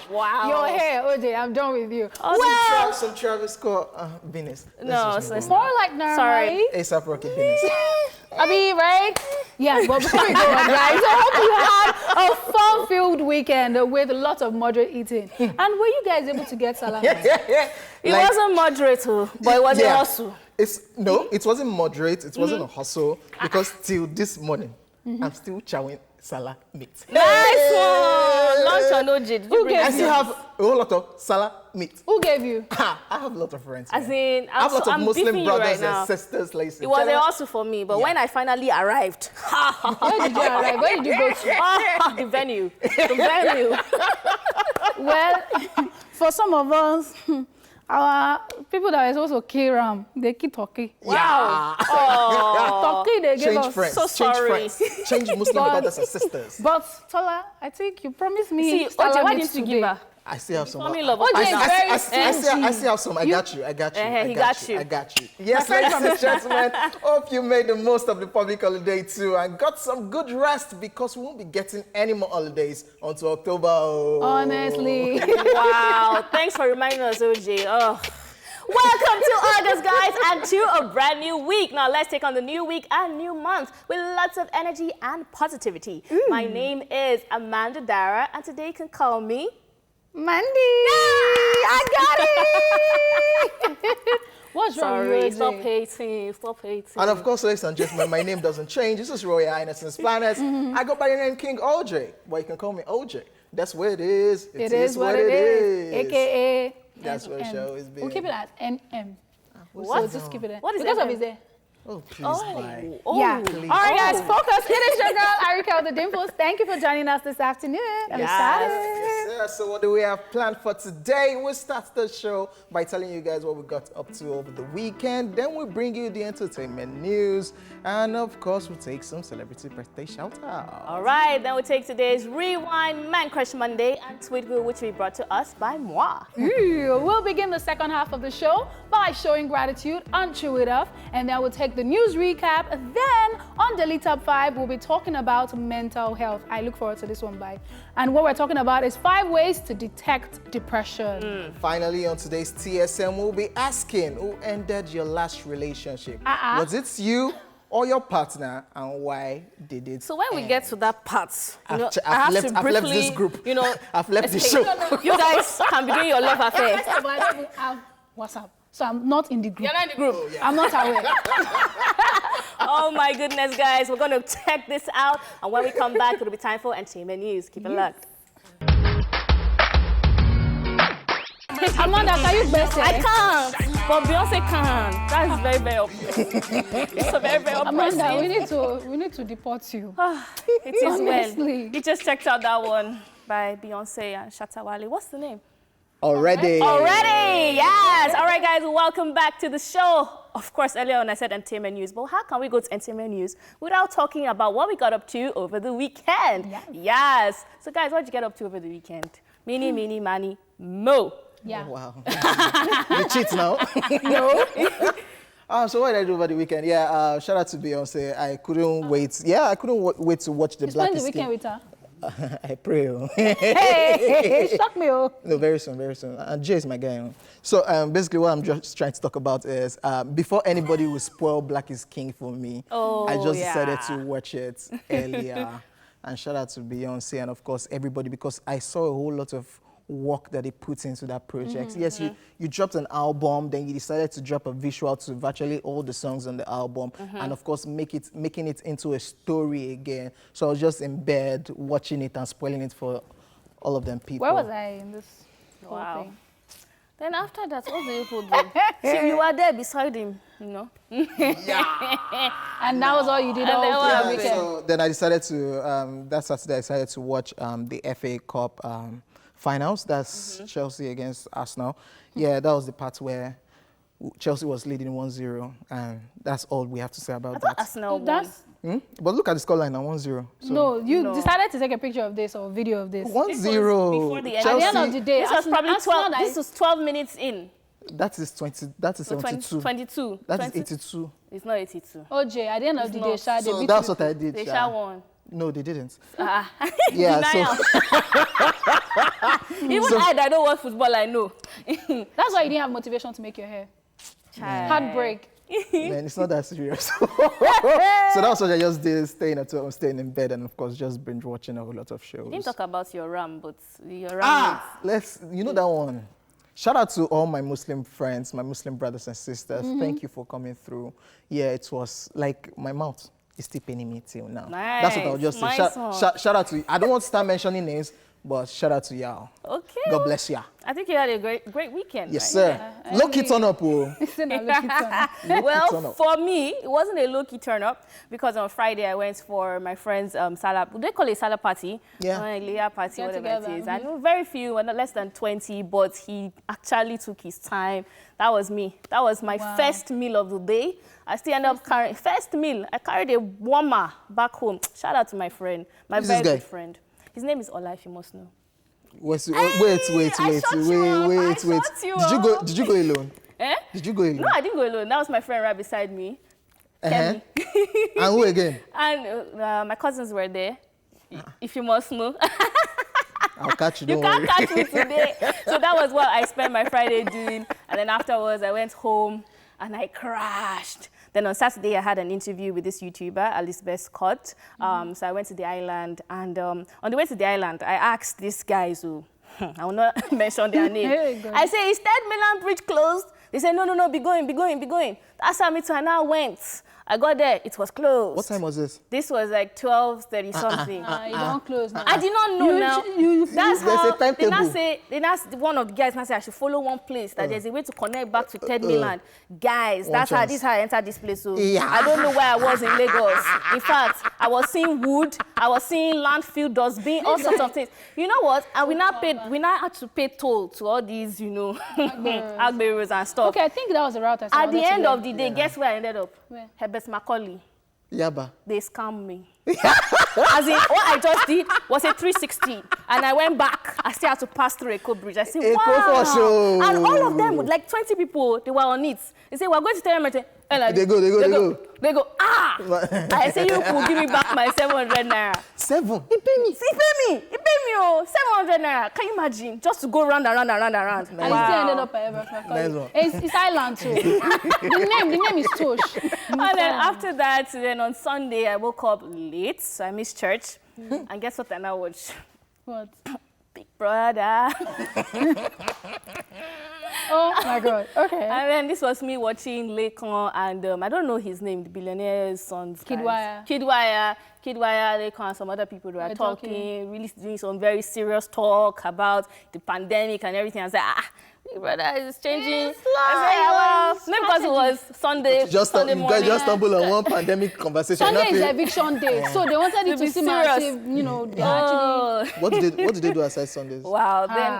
Wow. Your hair, OJ, I'm done with you. Well, some Travis Scott business. No, so it's More like normal. Sorry. A$AP Rocky business. I mean, right? Yeah, but before we go on, guys, I hope you had a fun-filled weekend with lots of moderate eating. And were you guys able to get salad? Yeah. It wasn't moderate, but it was a hustle. It wasn't moderate. It wasn't a hustle because till this morning, I'm still chowing salad meat. Nice one. Lunch on OJ. Who gave I still have a whole lot of salad meat. Who gave you? I have a lot of friends. As man. in, I have a lot of Muslim beefing you brothers right now. and sisters. Like, It was a hustle for me, but when I finally arrived, Where did you arrive? Where did you go to? the venue. The venue. Well, for some of us, our people that are supposed to kill ram, they keep talking. Wow. Talking, they give Change us. friends. So sorry. Change friends. Change Muslim brothers and sisters. But Tola, I think you promised me. See, salad OJ, why meat didn't you today. give her? I still have some. Family love. OJ is very I stingy. still have some. I got you. he I got you. got you. Yes, ladies and gentlemen, hope you made the most of the public holiday too and got some good rest because we won't be getting any more holidays until October. Oh. Honestly. Wow. Thanks for reminding us, OJ. Oh. Welcome to August, guys, and to a brand new week. Now, let's take on the new week and new month with lots of energy and positivity. My name is Amanda Dara, and today you can call me Mandy. I got it. What's wrong with Sorry, you, stop OJ? hating, stop hating. And of course, ladies and gentlemen, my name doesn't change. This is Royal Highness Planets. I go by the name King OJ, but you can call me OJ. That's what it is. It is what it is. AKA. That's what it should always be. We'll keep it at NM. What? So just keep it there. What is because NM? of his there. Oh, please, bye. Yeah. Please. All right, guys, focus. It is your girl, Arika with the Dimples. Thank you for joining us this afternoon. I'm excited. Yes, sir. So what do we have planned for today? We'll start the show by telling you guys what we got up to over the weekend. Then we'll bring you the entertainment news. And of course, we'll take some celebrity birthday shout-outs. All right, then we'll take today's Rewind Man Crush Monday and Tweet Wheel, which will be brought to us by moi. We'll begin the second half of the show by showing gratitude on Chew It Up, and then we'll take the news recap. Then on Daily Top 5, we'll be talking about mental health. I look forward to this one, bye. And what we're talking about is 5 ways to detect depression. Finally, on today's TSM, we'll be asking who ended your last relationship. Was it you or your partner, and why did it So when we get to that part, you know, I've I have to left briefly, this group. you know, I've left the escape. show. You guys can be doing your love affair. First of all, I don't even have WhatsApp, so I'm not in the group. You're not in the group. I'm not aware. Oh my goodness, guys, we're going to check this out. And when we come back, it'll be time for entertainment news. Keep it locked. Amanda, can you best I can't, but Beyonce can. That is very, very oppressive. It's a very, very oppressive. Amanda, we need to deport you. It is Honestly. well. You just checked out that one by Beyonce and Shatta Wale. What's the name? Already. Yes. All right, guys, welcome back to the show. Of course, earlier on I said entertainment news, but how can we go to entertainment news without talking about what we got up to over the weekend? Yes. So, guys, what did you get up to over the weekend? Mini, mani, mo. Yeah. Oh, wow. You cheat now? No. So what did I do over the weekend? Yeah, shout out to Beyonce. I couldn't wait. Yeah, I couldn't wait to watch the You Black spend the is weekend King. with her? I pray. Oh. Hey, shock me, oh. No, very soon, very soon. And Jay is my guy. Oh. So basically what I'm just trying to talk about is before anybody will spoil Black is King for me, I just decided to watch it earlier. And shout out to Beyonce and of course everybody because I saw a whole lot of work that they put into that project. Yes, you dropped an album, then you decided to drop a visual to virtually all the songs on the album, and of course making it into a story again. So I was just in bed watching it and spoiling it for all of them people. Where was I in this whole Wow. thing? Then after that, what did you do? See, you were there beside him, you know? And that was all you did all then weekend. So then I decided to, that Saturday I decided to watch the FA Cup finals. That's Chelsea against Arsenal. Yeah, that was the part where Chelsea was leading 1-0, and that's all we have to say about that. Arsenal won. That's But look at the scoreline now, 1-0. So no, you decided to take a picture of this or video of this. 1-0. before the end. At the end of the day, This was probably Arsenal 12. This was 12 minutes in. That is 20. That is So 72. 22. That is 20 82. It's not 82. OJ, at the end of the day, Sha, they So beat that's you. what I did. They Sha. shall won. No, they didn't. Yeah, so even I don't watch football, I know. That's why you didn't have motivation to make your hair. Heartbreak. Man, it's not that serious. So that's what I just did, staying at home, staying in bed, and of course just binge watching a whole lot of shows. You didn't talk about your RAM, but your RAM. You know that one. Shout out to all my Muslim friends, my Muslim brothers and sisters. Thank you for coming through. Yeah, it was like my mouth is still paining me till now. Nice. That's what I'll just say. Shout out to you. I don't want to start mentioning names, but shout out to y'all. Okay. God bless ya. I think you had a great weekend. Yes, right? sir. Low-key turn up, oh. Well, for me, it wasn't a low-key turn up because on Friday I went for my friend's Salah. They call it Salah party. Yeah. A layer party, whatever it is. I know very few, not less than 20, but he actually took his time. That was me. That was my first meal of the day. I still end up carrying first meal. I carried a warmer back home. Shout out to my friend, my very good friend. His name is Ola, if you must know. Wait. Did you go alone? Eh? Did you go alone? No, I didn't go alone. That was my friend right beside me. Kemi. And who again? And my cousins were there, if you must know. I'll catch you, You can't catch me today. So that was what I spent my Friday doing. And then afterwards, I went home and I crashed. Then on Saturday, I had an interview with this YouTuber, Elizabeth Scott. So I went to the island. And on the way to the island, I asked these guys who, I will not mention their name. I say, is Third Mainland Bridge closed? They said, no, be going. That's how me too, and I went. I got there, it was closed. What time was this? This was like 12:30 something. You don't close now. I did not know now. That's how a timetable. they now one of the guys now say I should follow one place, that there's a way to connect back to Third Mainland. Guys, that's how I entered this place. So I don't know where I was in Lagos. In fact, I was seeing wood, I was seeing landfill dustbin, all sorts of things. You know what? And we now had to pay toll to all these, Agberos and stuff. Okay, I think that was the route I At the end of the day, guess where I ended up? Where? Herbert Macaulay. Yaba. They scammed me. As in, what I just did was a 360, and I went back. I still had to pass through Eco Bridge. I said, wow. And all of them, like 20 people, they were on it. They said, we're going to tell them. They go, I say, you could give me back my 700 naira. 7? He paid me, 700 naira. Can you imagine? Just to go round and round and round and round. And he still ended up at Everett. It's island too. the name is Tosh. And then after that, then on Sunday, I woke up late, so I missed church. And guess what I now watch? What? Big Brother. Oh my God. Okay. And then this was me watching Lekon and I don't know his name, the billionaire's son's Kidwire, Lekon, and some other people were talking, really doing some very serious talk about the pandemic and everything. I was like, Big Brother is changing. I said, maybe because it was Sunday. Sunday morning. You guys just stumbled on one pandemic conversation. Sunday is eviction day, so they wanted you to see serious. They actually. What did they do aside Sundays? Wow. Then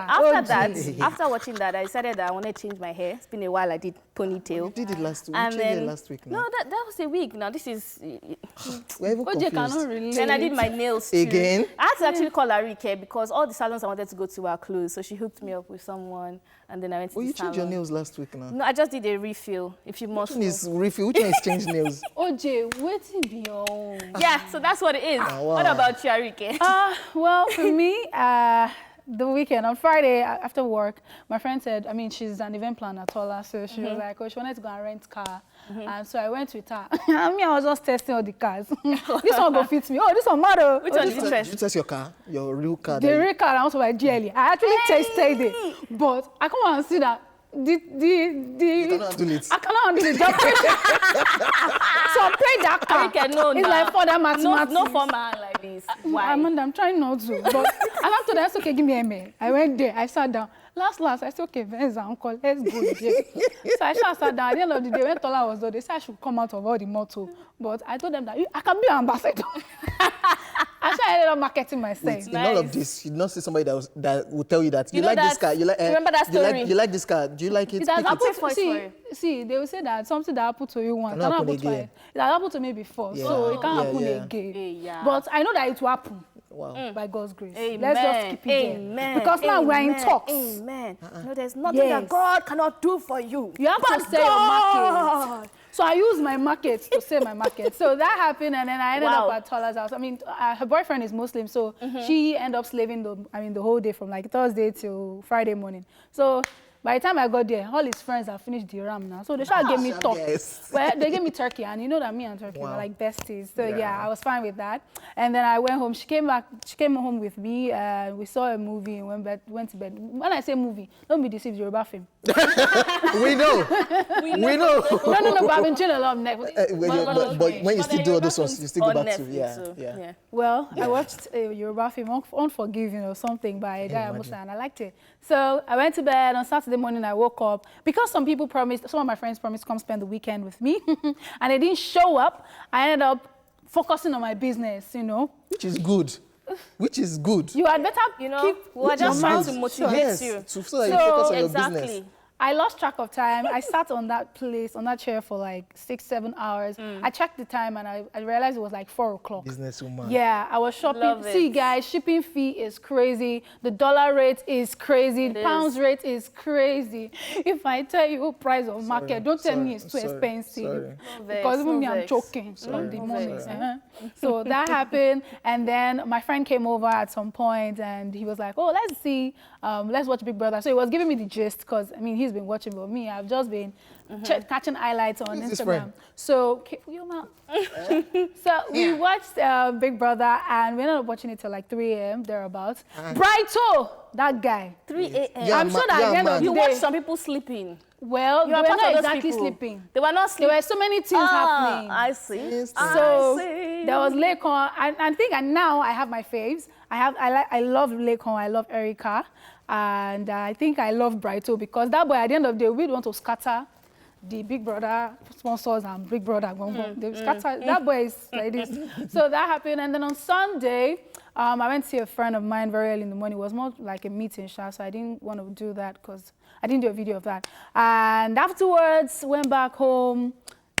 after watching that, I decided that I wanted to change my hair. It's been a while. I did ponytail. You did it last week. And you changed it last week now. No, that was a week. Now this is. We're even confused. And I did my nails too. Again? I had to actually call Arike because all the salons I wanted to go to were closed. So she hooked me up with someone. And then I went to the salon. You changed your nails last week now? No, I just did a refill, if you must know. Which one is refill? Which one is changed nails? OJ, waiting be your own. Yeah, so that's what it is. Wow. What about you, Arike? Well, for me, the weekend, on Friday, after work, my friend said, she's an event planner, Tola, so she was like, she wanted to go and rent a car. And so I went with her. I was just testing all the cars. This one go fit me. Oh, this one matter. Which one did you test? Did you test your car? Your real car? The real car, I want to buy GLE. I actually tested it. But I come and see that you cannot handle it. I cannot handle it. So I paid that car. It's like for that mathematics. No formal like this. Why? Amanda, I'm trying not to. But I told her, okay, give me a mail. I went there. I sat down. Last, I said, okay, Venza, uncle, let's go there. So I sat down. At the end of the day, when Tola was there, they said I should come out of all the motto. But I told them that I can be an ambassador. I ended up marketing myself. In all of this, you did not see somebody that will tell you that you like this car. Remember that story? You like this car. Do you like it? It has happened for you. See, they will say that something that happened to you once cannot happen twice. It has happened to me before, so it can't happen again. Yeah. But I know that it will happen. Wow. By God's grace. Amen. Let's just keep it there. Because now we're in talks. Amen. No, there's nothing that God cannot do for you. You have to sell your market. So I used my market to save my market. So that happened, and then I ended up at Tola's house. I mean, her boyfriend is Muslim, so she ended up slaving the whole day from like Thursday till Friday morning. So by the time I got there, all his friends have finished the ram now. So they gave me turkey. Yes. Well, they gave me turkey, and you know that me and turkey were like besties. So yeah, I was fine with that. And then I went home. She came home with me. We saw a movie and went to bed. When I say movie, don't be deceived, Yoruba film. We know. We know. No, but I've been doing a lot of Netflix. But when you still do all those ones, you still go back Netflix, to, yeah. Well, I watched a Yoruba film, Unforgiven or something by a guy Musa, and I liked it. So I went to bed. On Saturday morning, I woke up. Because some of my friends promised to come spend the weekend with me, and they didn't show up, I ended up focusing on my business, you know. Which is good. Which is good. You had better, we're just trying to motivate you. So that you focus on your business. I lost track of time. I sat on that chair for like 6-7 hours. I checked the time and I realized it was like 4 o'clock. Businesswoman. Yeah, I was shopping. See, guys, shipping fee is crazy. The dollar rate is crazy. The pounds rate is crazy. If I tell you price of market, don't tell me it's too expensive. Because even me, I'm choking on the money. So that happened. And then my friend came over at some point and he was like, oh, let's watch Big Brother. So he was giving me the gist because, I mean, he's been watching, but me, I've just been catching highlights on Instagram. So, we watched Big Brother and we ended up watching it till like 3 a.m. thereabouts. Brighto, that guy. 3 a.m. I'm sure that at the end of the day, you watched some people sleeping. Well, they were not exactly sleeping. They were not sleeping. There were so many things happening. I see. So there was Lekon. I think, and now I have my faves. I love Lekon. I love Erica. And I think I love Brighto because that boy, at the end of the day, we want to scatter the Big Brother sponsors and Big Brother. They scatter. That boy is like this. So that happened. And then on Sunday, I went to see a friend of mine very early in the morning. It was more like a meeting, so I didn't want to do that because I didn't do a video of that. And afterwards, went back home,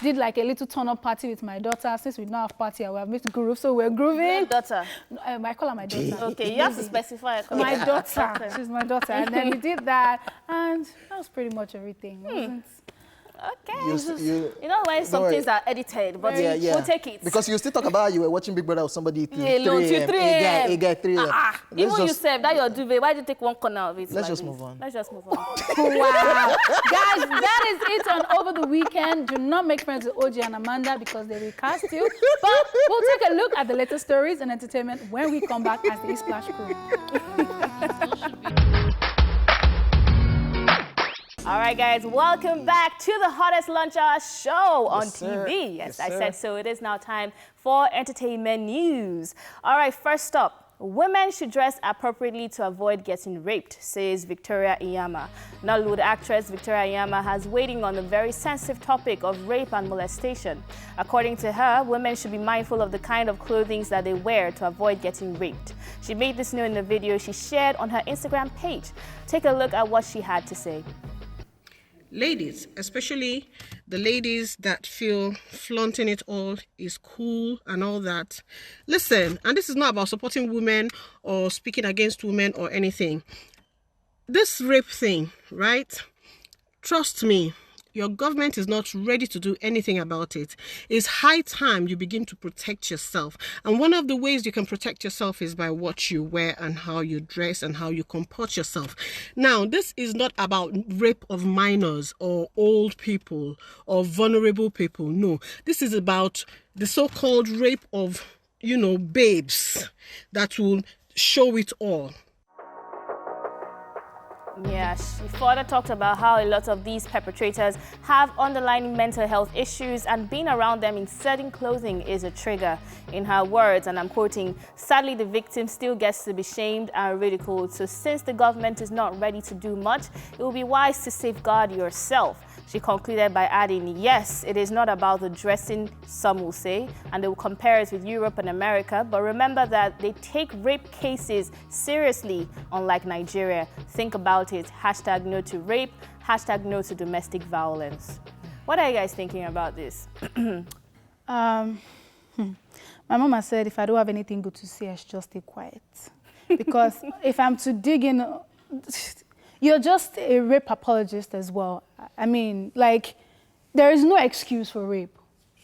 did like a little turn-up party with my daughter. Since we don't have party, we have made groove, so we're grooving. Your daughter? I call her my daughter. Okay, you have to specify. My daughter. She's my daughter. And then we did that, and that was pretty much everything. Okay. You know when some things are edited, but we'll take it. Because you still talk about you were watching Big Brother with somebody till 3 a.m. A guy 3 a.m. Even you said that your duvet, why did you take one corner of it? Let's just move on. Wow. Guys, that is it on Over the Weekend. Do not make friends with OG and Amanda because they will cast you. But we'll take a look at the latest stories and entertainment when we come back as the E-Splash crew. All right, guys, welcome back to the hottest lunch hour show on TV. Yes, I said so. It is now time for entertainment news. All right, first up, women should dress appropriately to avoid getting raped, says Victoria Iyama. Nollywood actress Victoria Iyama has waiting on the very sensitive topic of rape and molestation. According to her, women should be mindful of the kind of clothing that they wear to avoid getting raped. She made this known in a video she shared on her Instagram page. Take a look at what she had to say. Ladies, especially the ladies that feel flaunting it all is cool and all that. Listen, and this is not about supporting women or speaking against women or anything. This rape thing, right? Trust me, your government is not ready to do anything about it. It's high time you begin to protect yourself. And one of the ways you can protect yourself is by what you wear and how you dress and how you comport yourself. Now, this is not about rape of minors or old people or vulnerable people. No, this is about the so-called rape of, babes that will show it all. Yeah, she further talked about how a lot of these perpetrators have underlying mental health issues and being around them in certain clothing is a trigger. In her words, and I'm quoting, sadly the victim still gets to be shamed and ridiculed. So since the government is not ready to do much, it will be wise to safeguard yourself. She concluded by adding, yes, it is not about the dressing, some will say, and they will compare it with Europe and America, but remember that they take rape cases seriously, unlike Nigeria. Think about it. Hashtag no to rape, hashtag no to domestic violence. What are you guys thinking about this? My mama said if I don't have anything good to say, I should just stay quiet. Because if I'm to dig in, you're just a rape apologist as well. I mean, like, there is no excuse for rape.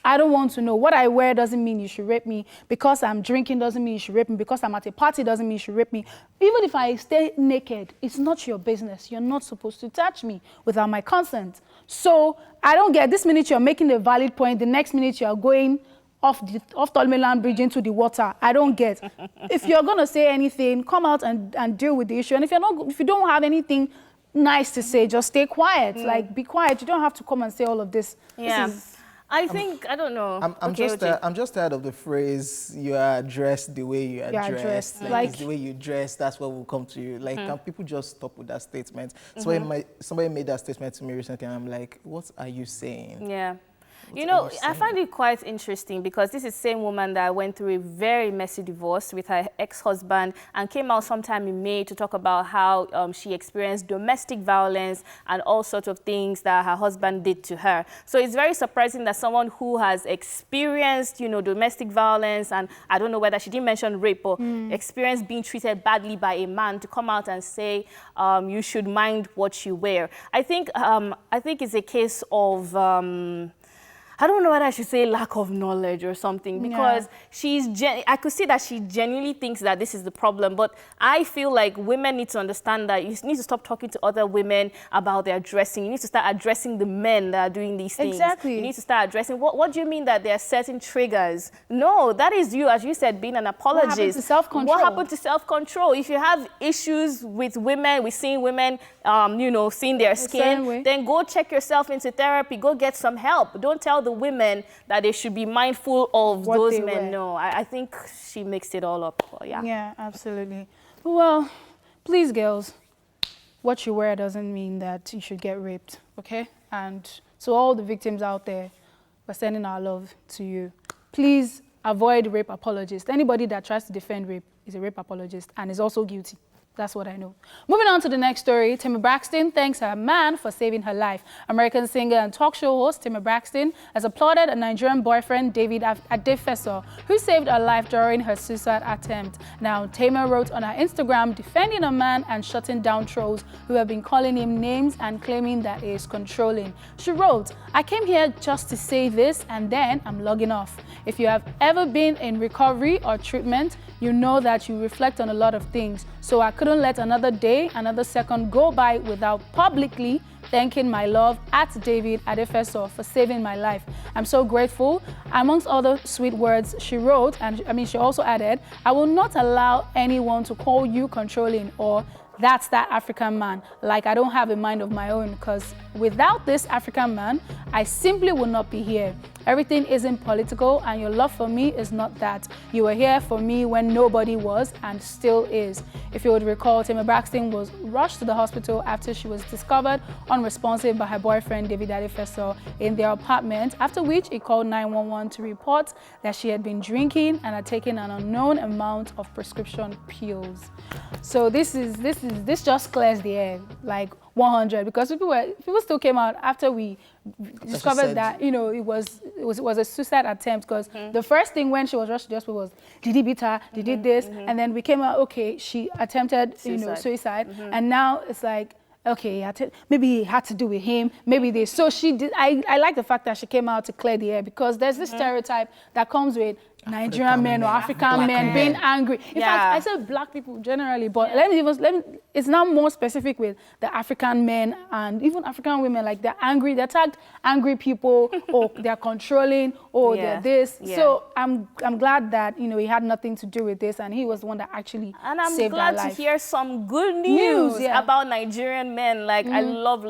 I don't want to know. What I wear doesn't mean you should rape me. Because I'm drinking doesn't mean you should rape me. Because I'm at a party doesn't mean you should rape me. Even if I stay naked, it's not your business. You're not supposed to touch me without my consent. So I don't get this minute you're making a valid point, the next minute you're going off Tolmeland Bridge into the water. I don't get. If you're going to say anything, come out and deal with the issue. And if you don't have anything nice to say, just stay quiet. Like, be quiet. You don't have to come and say all of this. Yeah. I think, I don't know. I'm just tired of the phrase, you are dressed the way you are dressed. Like, it's the way you dress, that's what will come to you. Like, can people just stop with that statement? Somebody made that statement to me recently, and I'm like, what are you saying? Yeah. You know, I find it quite interesting because this is the same woman that went through a very messy divorce with her ex-husband and came out sometime in May to talk about how she experienced domestic violence and all sorts of things that her husband did to her. So it's very surprising that someone who has experienced, you know, domestic violence, and I don't know whether she didn't mention rape, or experienced being treated badly by a man, to come out and say you should mind what you wear. I think it's a case of I don't know whether I should say lack of knowledge or something, because I could see that she genuinely thinks that this is the problem. But I feel like women need to understand that you need to stop talking to other women about their dressing. You need to start addressing the men that are doing these things. Exactly. You need to start addressing, what do you mean that there are certain triggers? No, that is you, as you said, being an apologist. What happened to self-control? What happened to self-control? If you have issues with women, with seeing women, you know, seeing their skin, then go check yourself into therapy. Go get some help. Don't tell the women that they should be mindful of what those men. No, I think she mixed it all up. Well, yeah, absolutely. Well, please, girls, what you wear doesn't mean that you should get raped, okay? And to all the victims out there, we're sending our love to you. Please avoid rape apologists. Anybody that tries to defend rape is a rape apologist and is also guilty. That's what I know. Moving on to the next story, Tammy Braxton thanks her man for saving her life. American singer and talk show host Tammy Braxton has applauded a Nigerian boyfriend, David Adefeso, who saved her life during her suicide attempt. Now, Tammy wrote on her Instagram defending a man and shutting down trolls who have been calling him names and claiming that he is controlling. She wrote, "I came here just to say this and then I'm logging off. If you have ever been in recovery or treatment, you know that you reflect on a lot of things. So I couldn't let another day, another second go by without publicly thanking my love at David Adefeso for saving my life. I'm so grateful." Amongst other sweet words she wrote, and she also added, "I will not allow anyone to call you controlling or that's that African man. Like I don't have a mind of my own, because without this African man, I simply would not be here. Everything isn't political and your love for me is not that. You were here for me when nobody was and still is." If you would recall, Tammy Braxton was rushed to the hospital after she was discovered unresponsive by her boyfriend David Adefeso in their apartment, after which he called 911 to report that she had been drinking and had taken an unknown amount of prescription pills. So this just clears the air, like 100, because people still came out after we discovered that, you know, it was a suicide attempt, because the first thing when she was rushed to the hospital was, did he beat her? Did he this? And then we came out, okay, she attempted suicide. And now it's like, okay, maybe he had to do with him, maybe this. So she did. I like the fact that she came out to clear the air, because there's this stereotype that comes with Nigerian men or African men being angry. In fact, I said black people generally, but let me, it's now more specific with the African men and even African women. Like they're angry, they attacked angry people, or they're controlling, or they're this. So I'm glad that, you know, he had nothing to do with this, and he was the one that actually saved her life. And I'm glad to hear some good news about Nigerian men. Like I love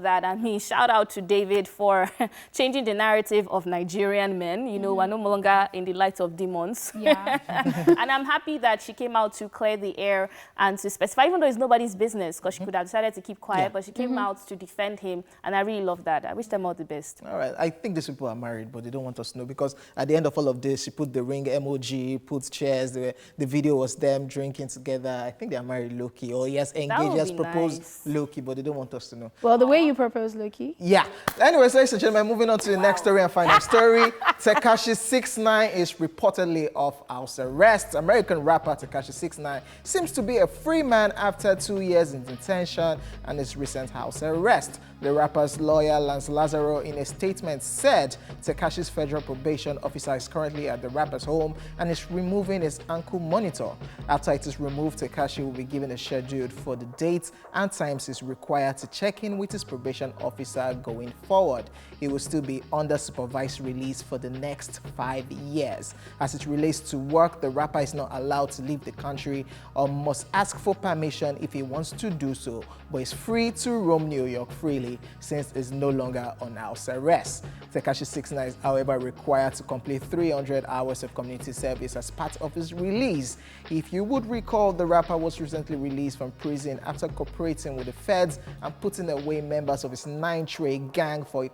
that. I mean, shout out to David for changing the narrative of Nigerian men. You know, we're no longer in the light of demons. And I'm happy that she came out to clear the air and to specify, even though it's nobody's business, because she could have decided to keep quiet, but she came out to defend him, and I really love that. I wish them all the best. All right, I think these people are married, but they don't want us to know, because at the end of all of this, she put the ring emoji, put chairs, the video was them drinking together. I think they are married low-key, or he has engaged, he has proposed low-key. low-key, but they don't want us to know. Well, the way you propose, Loki. Yeah. Anyways, ladies and gentlemen, moving on to the next story and final story. Tekashi 6ix9ine is reportedly off house arrest. American rapper Tekashi 6ix9ine seems to be a free man after 2 years in detention and his recent house arrest. The rapper's lawyer, Lance Lazaro, in a statement said Tekashi's federal probation officer is currently at the rapper's home and is removing his ankle monitor. After it is removed, Tekashi will be given a schedule for the dates and times he's required to check in with his probation officer going forward. He will still be under supervised release for the next 5 years. As it relates to work, the rapper is not allowed to leave the country or must ask for permission if he wants to do so, but is free to roam New York freely since he's no longer on house arrest. Tekashi 6ix9ine is, however, required to complete 300 hours of community service as part of his release. If you would recall, the rapper was recently released from prison after cooperating with the feds and putting away members of his 9-Tray gang for a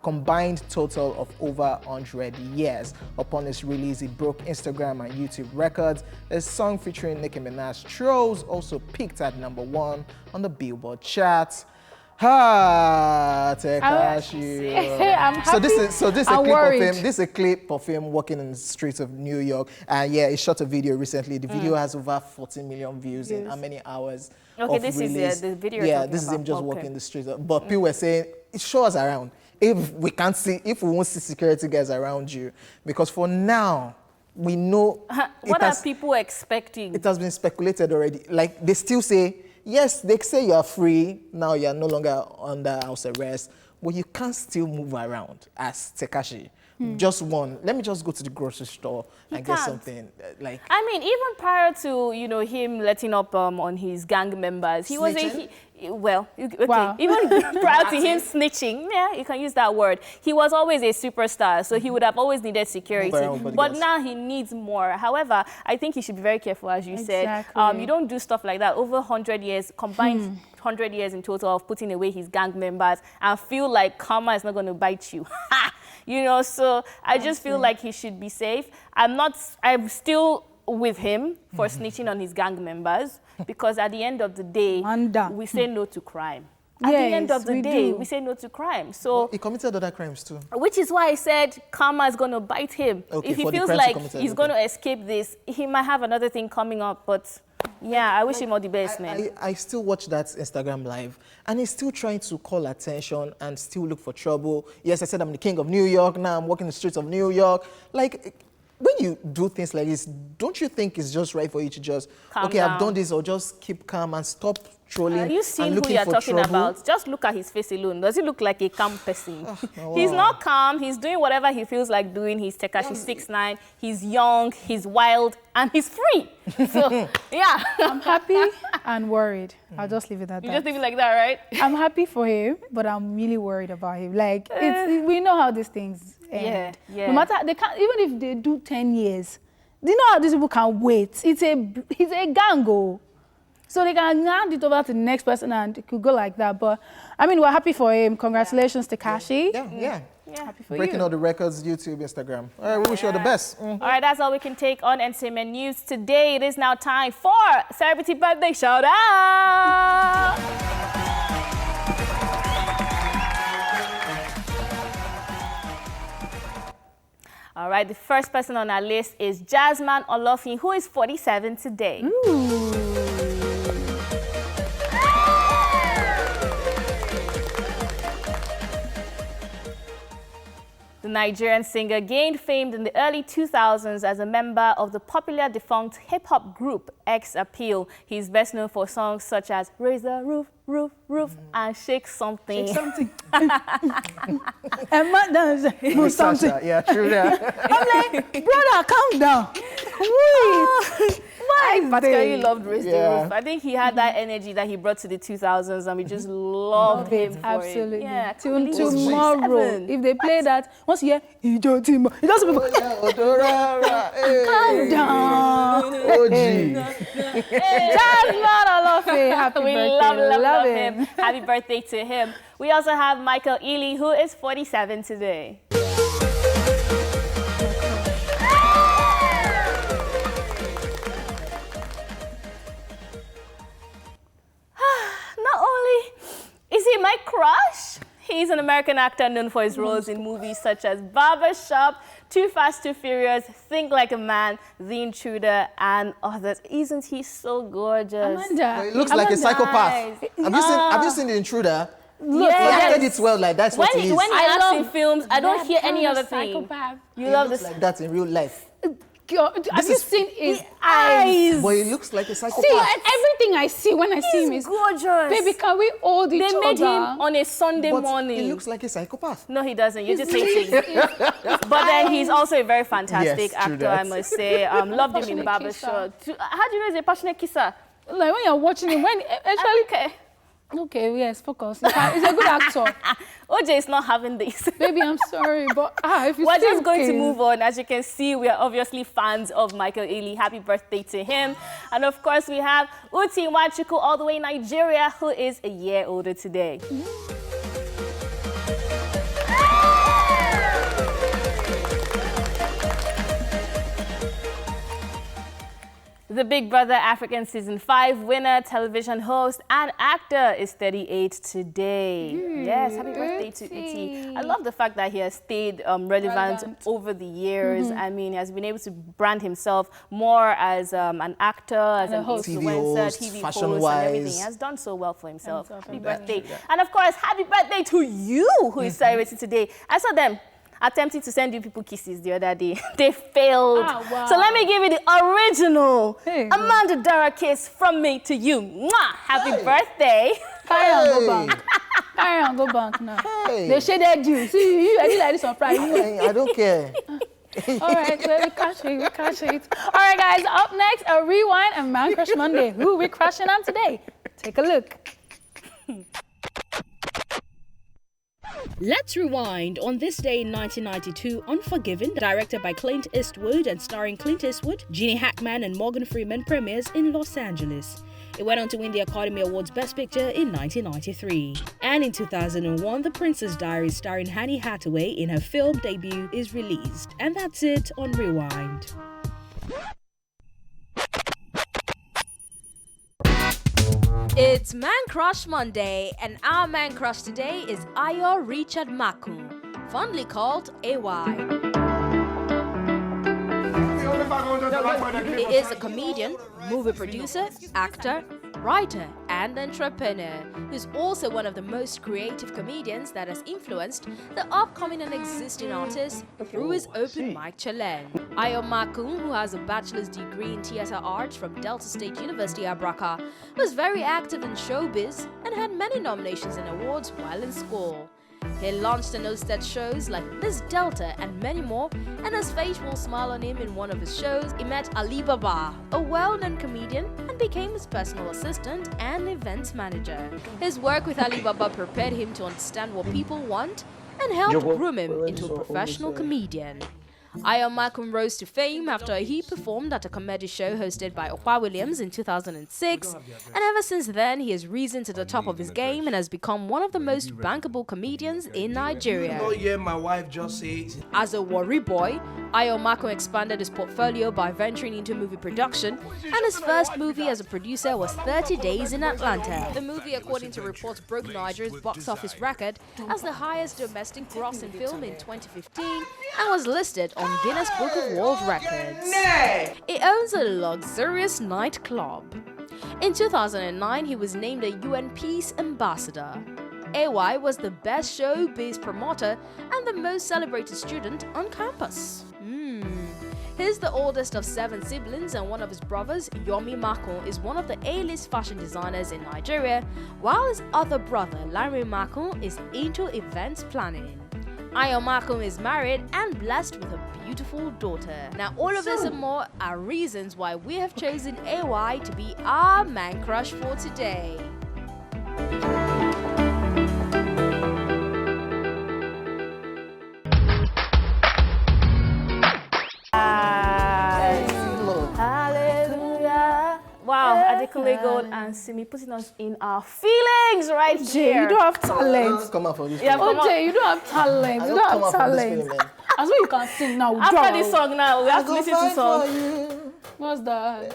combined total of over 100 years. Upon his release, he broke Instagram and YouTube records. His song featuring Nicki Minaj, Trolls, also peaked at #1 on the Billboard charts. Tekashi. I'm happy. So this is a clip of him. This is a clip of him walking in the streets of New York. And yeah, he shot a video recently. The video has over 14 million views in how many hours? Okay, of this release. is the video. Yeah, this is him just walking the streets. But people were saying, show us around. If we can't see, if we won't see security guys around you, because for now, we know. What are people expecting? It has been speculated already. Like they still say, yes, they say you are free, now you are no longer under house arrest, but you can still move around as Tekashi. Just one. Let me just go to the grocery store and get something. Like, I mean, even prior to, him letting up on his gang members, he was okay. Wow. Even prior to him snitching, yeah, you can use that word. He was always a superstar, so he would have always needed security. But now he needs more. However, I think he should be very careful, as you said. You don't do stuff like that. Over 100 years, combined 100 years in total of putting away his gang members and feel like karma is not going to bite you. So I just feel like he should be safe. I'm still with him for snitching on his gang members because at the end of the day, we say no to crime. At the end of the day, we say no to crime. So he committed other crimes too. Which is why I said karma is going to bite him. Okay, if he feels like he's going to escape this, he might have another thing coming up, but yeah, I wish him all the best, man. I still watch that Instagram live, and he's still trying to call attention and still look for trouble. Yes, I said I'm the king of New York, now I'm walking the streets of New York. Like, when you do things like this, don't you think it's just right for you to just, calm okay, down. I've done this, or just keep calm and stop trolling Have you seen and who looking you're for talking trouble? about? Just look at his face alone. Does he look like a calm person? Wow. He's not calm. He's doing whatever he feels like doing. He's Tekashi 6ix9ine. He's young. He's wild. And he's free. So, yeah. I'm happy and worried. I'll just leave it at that. You just leave it like that, right? I'm happy for him, but I'm really worried about him. Like, we know how these things end. Yeah. No matter, they can't, even if they do 10 years, do you know how these people can wait? It's a gang. So they can hand it over to the next person and it could go like that. But, I mean, we're happy for him. Congratulations to Kashi. Yeah. Happy for Breaking you. all the records, YouTube, Instagram. All right, we wish you all the best. All right, that's all we can take on entertainment news today. It is now time for Celebrity Birthday Shout Out. All right, the first person on our list is Jasmine Olofin, who is 47 today. The Nigerian singer gained fame in the early 2000s as a member of the popular defunct hip-hop group X Appeal. He's best known for songs such as Raise the Roof, Roof, Roof, and Shake Something. Shake something. And madam, do something. Yeah, true that. I'm like, brother, calm down. I particularly loved Raise the Yeah. Roof. I think he had that energy that he brought to the 2000s, and we just loved him for Absolutely. it. Yeah, I can't Till believe he's tomorrow. 47. If they play that, once you hear, it doesn't people. Calm down. OG. Jasmine Olofin, happy We birthday. love him. Happy birthday to him. We also have Michael Ealy, who is 47 today. Not only an American actor known for his roles in movies such as Barbershop, Too Fast, Too Furious, Think Like a Man, The Intruder, and others. Isn't he so gorgeous? Amanda. He looks like a psychopath. Have you seen The Intruder? Look, he acted it well, like that's what he is. When he acts in films, I don't hear any other thing. Psychopath. You love looks this. like that in real life. Have you seen his eyes? But he looks like a psychopath. See, everything I see when I see him is gorgeous. Baby, can we hold each other? They made him on a Sunday morning. He looks like a psychopath. No, he doesn't. You just hate him. But then he's also a very fantastic actor, I must say. Loved him in Barbershop. How do you know he's a passionate kisser? Like when you're watching him, when actually. Okay, yes, focus. He's a good actor. OJ is not having this. Baby, I'm sorry, but if you we're just going to move on. As you can see, we are obviously fans of Michael Ealy. Happy birthday to him. And of course, we have Uti Nwachukwu, all the way in Nigeria, who is a year older today. The Big Brother African Season 5 winner, television host, and actor is 38 today. Yes, happy birthday to Uti. I love the fact that he has stayed relevant over the years. I mean, he has been able to brand himself more as an actor, as an influencer, TV host, and everything. He has done so well for himself. Happy birthday. And of course, happy birthday to you, who is celebrating today. I saw them attempting to send you people kisses the other day. They failed. Wow. So let me give you the original Amanda Dara kiss from me to you. Mwah! Happy birthday. Carry on, go bank. Carry on, go bank now. They shaded you. See, you, I did like this on Friday. I don't care. All right, so we catch it. All right, guys, up next, a rewind and Man Crush Monday. Who are we crushing on today? Take a look. Let's rewind. On this day in 1992, Unforgiven, directed by Clint Eastwood and starring Clint Eastwood, Gene Hackman and Morgan Freeman, premieres in Los Angeles. It went on to win the Academy Awards Best Picture in 1993. And in 2001, The Princess Diaries starring Anne Hathaway in her film debut is released. And that's it on Rewind. It's Man Crush Monday, and our Man Crush today is Ayo Richard Maku, fondly called AY. He is a comedian, movie producer, actor, writer, and entrepreneur, who's also one of the most creative comedians that has influenced the upcoming and existing artists through his open mic challenge. Ayo Maku, who has a bachelor's degree in theatre arts from Delta State University, Abraka, was very active in showbiz and had many nominations and awards while in school. He launched and hosted shows like Miss Delta and many more, and as fate will smile on him in one of his shows, he met Ali Baba, a well-known comedian, and became his personal assistant and events manager. His work with Ali Baba prepared him to understand what people want and helped groom him into a professional comedian. Ayo Maku rose to fame after he performed at a comedy show hosted by Okwa Williams in 2006, and ever since then he has risen to the top of his game and has become one of the most bankable comedians in Nigeria. My wife just says. As a worry boy, Ayo Maku expanded his portfolio by venturing into movie production, and his first movie as a producer was 30 Days in Atlanta. The movie, according to reports, broke Nigeria's box office record as the highest domestic grossing film in 2015 and was listed on Guinness Book of World Records. It owns a luxurious nightclub. In 2009, he was named a UN Peace Ambassador. AY was the best showbiz promoter and the most celebrated student on campus. He's the oldest of 7 siblings, and one of his brothers, Yomi Maku, is one of the A-list fashion designers in Nigeria, while his other brother, Larry Maku, is into events planning. Ayo Maku is married and blessed with a beautiful daughter. Now, all of this and more are reasons why we have chosen AY to be our man crush for today. Wow, Adekunle Gold and Simi putting us in our feelings right here. You don't have talent. Come out for this. Yeah, OJ, you don't have talent. You don't have talent. As well you can sing now. After this song now, we have to listen to song. What's that?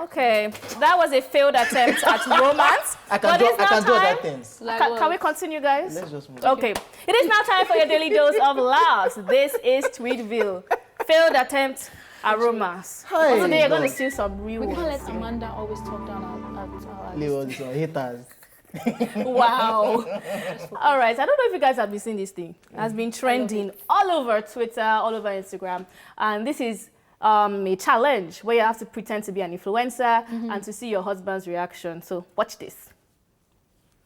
Okay, that was a failed attempt at romance. I can do other things. Can we continue, guys? Let's just move. Okay, it is now time for your daily dose of laughs. This is Tweetville. Failed attempt at romance. Hi. Also, they're going to see some real We can't ones. let Amanda always talk down our Leo, this one, haters. Wow. All right, I don't know if you guys have been seeing this thing. It has been trending all over Twitter, all over Instagram. And this is a challenge where you have to pretend to be an influencer and to see your husband's reaction. So watch this.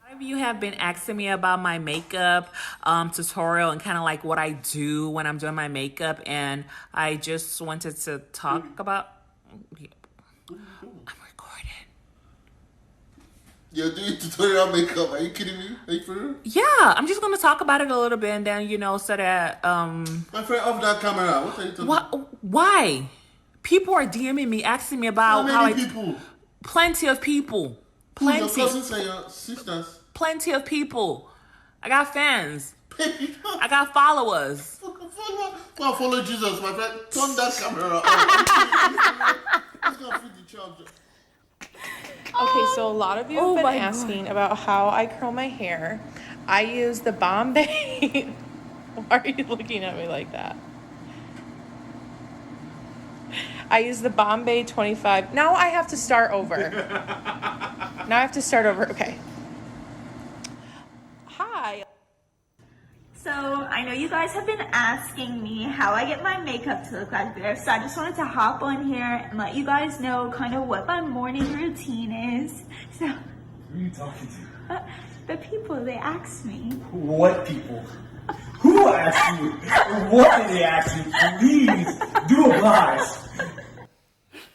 A lot of you have been asking me about my makeup tutorial and kind of like what I do when I'm doing my makeup. And I just wanted to talk about... I'm recording. You're doing tutorial makeup. Are you kidding me? Are you for real? Yeah, I'm just going to talk about it a little bit and then, you know, so that... My friend, off that camera. What are you talking about? Why? People are DMing me, asking me about How many people? Plenty of people. Who, your Plenty. cousins and your sisters? Plenty of people. I got fans. I got followers. Go and follow Jesus, my friend. Turn that camera on. Let's go feed the child. Okay, so a lot of you have been asking about how I curl my hair. I use the Bombay. Why are you looking at me like that? I use the Bombay 25. Now I have to start over. Okay. Hi. So I know you guys have been asking me how I get my makeup to look like this. So I just wanted to hop on here and let you guys know kind of what my morning routine is. So Who are you talking to? the people, they ask me. What people? Who asked you? What did they ask you? Please do oblige.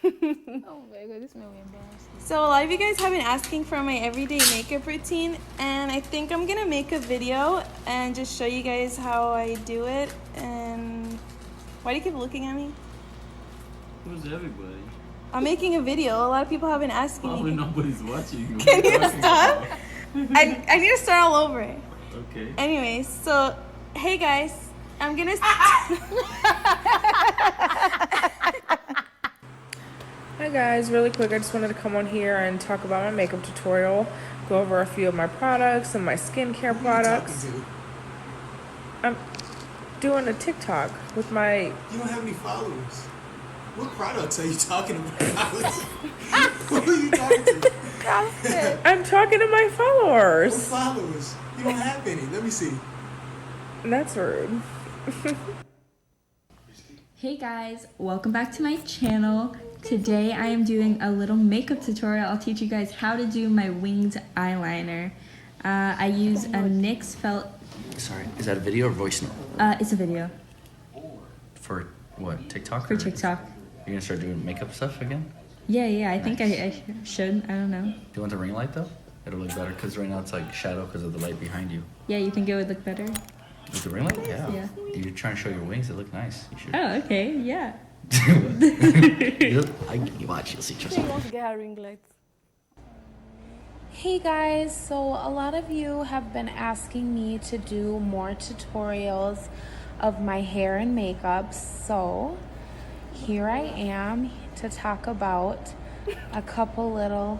Oh my god, this made me embarrassed. So a lot of you guys have been asking for my everyday makeup routine, and I think I'm gonna make a video and just show you guys how I do it. And why do you keep looking at me? Who's everybody? I'm making a video. A lot of people have been asking Probably me. nobody's watching. Can you stop? I need to start all over. Okay. Anyways, so hey guys, I'm gonna. Hi guys, really quick, I just wanted to come on here and talk about my makeup tutorial, go over a few of my products and my skincare products. I'm doing a TikTok with my... You don't have any followers. What products are you talking about? What are you talking to? I'm talking to my followers. What followers? You don't have any. Let me see. That's rude. Hey guys, welcome back to my channel. Today I am doing a little makeup tutorial. I'll teach you guys how to do my winged eyeliner. I use a NYX felt... Sorry, is that a video or voice note? It's a video. For what, TikTok? For TikTok. You're gonna start doing makeup stuff again? Yeah, I think I should. I don't know. Do you want the ring light though? It'll look better because right now it's like shadow because of the light behind you. Yeah, you think it would look better? With the ring light? Yeah. You're trying to show your wings, it look nice. You should. Oh, okay, yeah. You watch, you'll see. Trust me. She wants to get her ring light. Hey guys, so a lot of you have been asking me to do more tutorials of my hair and makeup, so here I am to talk about a couple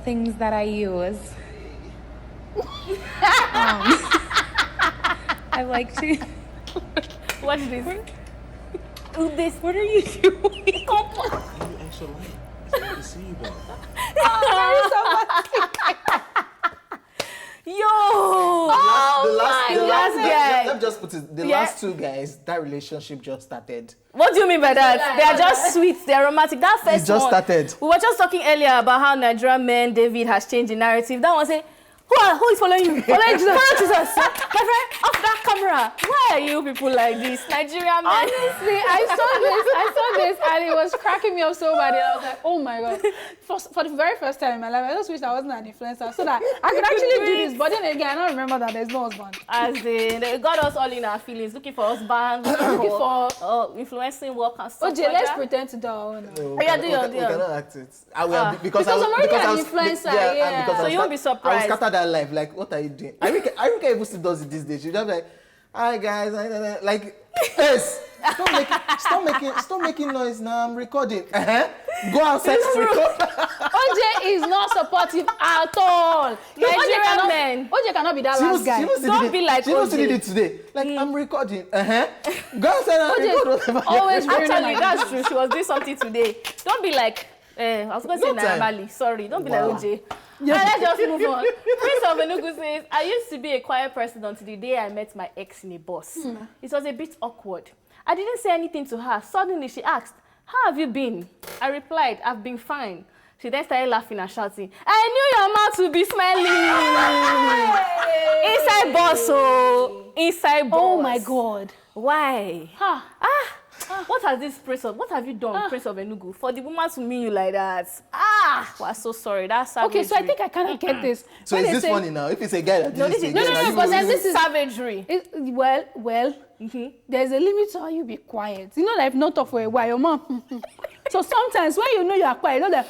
things that I use. I like to... Watch this. What are you doing? You extra light. It's good to see you, though. Yo! The last guy. Let me just put it. The last two guys, that relationship just started. What do you mean by that? They are just sweet. They are romantic. That first It just one, started. we were just talking earlier about how Nigerian men, David, has changed the narrative. That one say, who is following you? Follow Jesus. Follow Jesus. My friend, off that camera. Why are you people like this? Nigerian men. Honestly, I saw this and it was cracking me up so bad. And I was like, oh my god. For the very first time in my life, I just wish I wasn't an influencer so that I could actually do this. But then again, I don't remember that there's no husband. As in, they got us all in our feelings, looking for husbands, looking for influencing work and stuff. Okay, let's pretend to do our own. We cannot act it. Because I'm already an influencer, yeah. So you won't be surprised. I will scatter that life. Like, what are you doing? I think even still does it these days. You just be like, hi guys, like, yes. Stop making noise now. I'm recording. Go outside and record. OJ is not supportive at all. Nigerian men. OJ cannot be that last guy. Don't be like OJ. She did it today. Like, I'm recording. Go outside and record whatever. Always actually, that's true. She was doing something today. Don't be like, I was going to say Naira. Sorry, don't be like OJ. Let's just move on. Prince of Enugu says, I used to be a quiet person until the day I met my ex in a bus. It was a bit awkward. I didn't say anything to her. Suddenly she asked, how have you been? I replied, I've been fine. She then started laughing and shouting, I knew your mouth would be smiling. Inside bus, oh. Inside bus. Oh my God. Why? What has this Prince of, what have you done, Prince of Enugu, for the woman to mean you like that? We're so sorry. That's savagery. Okay, so I think I cannot get this. So when is this funny now? If it's a guy that no, this is no, but then this is savagery. Well, there's a limit to how you be quiet. You know that if not talk for a while, your mom. So sometimes when you know you are quiet, you know that.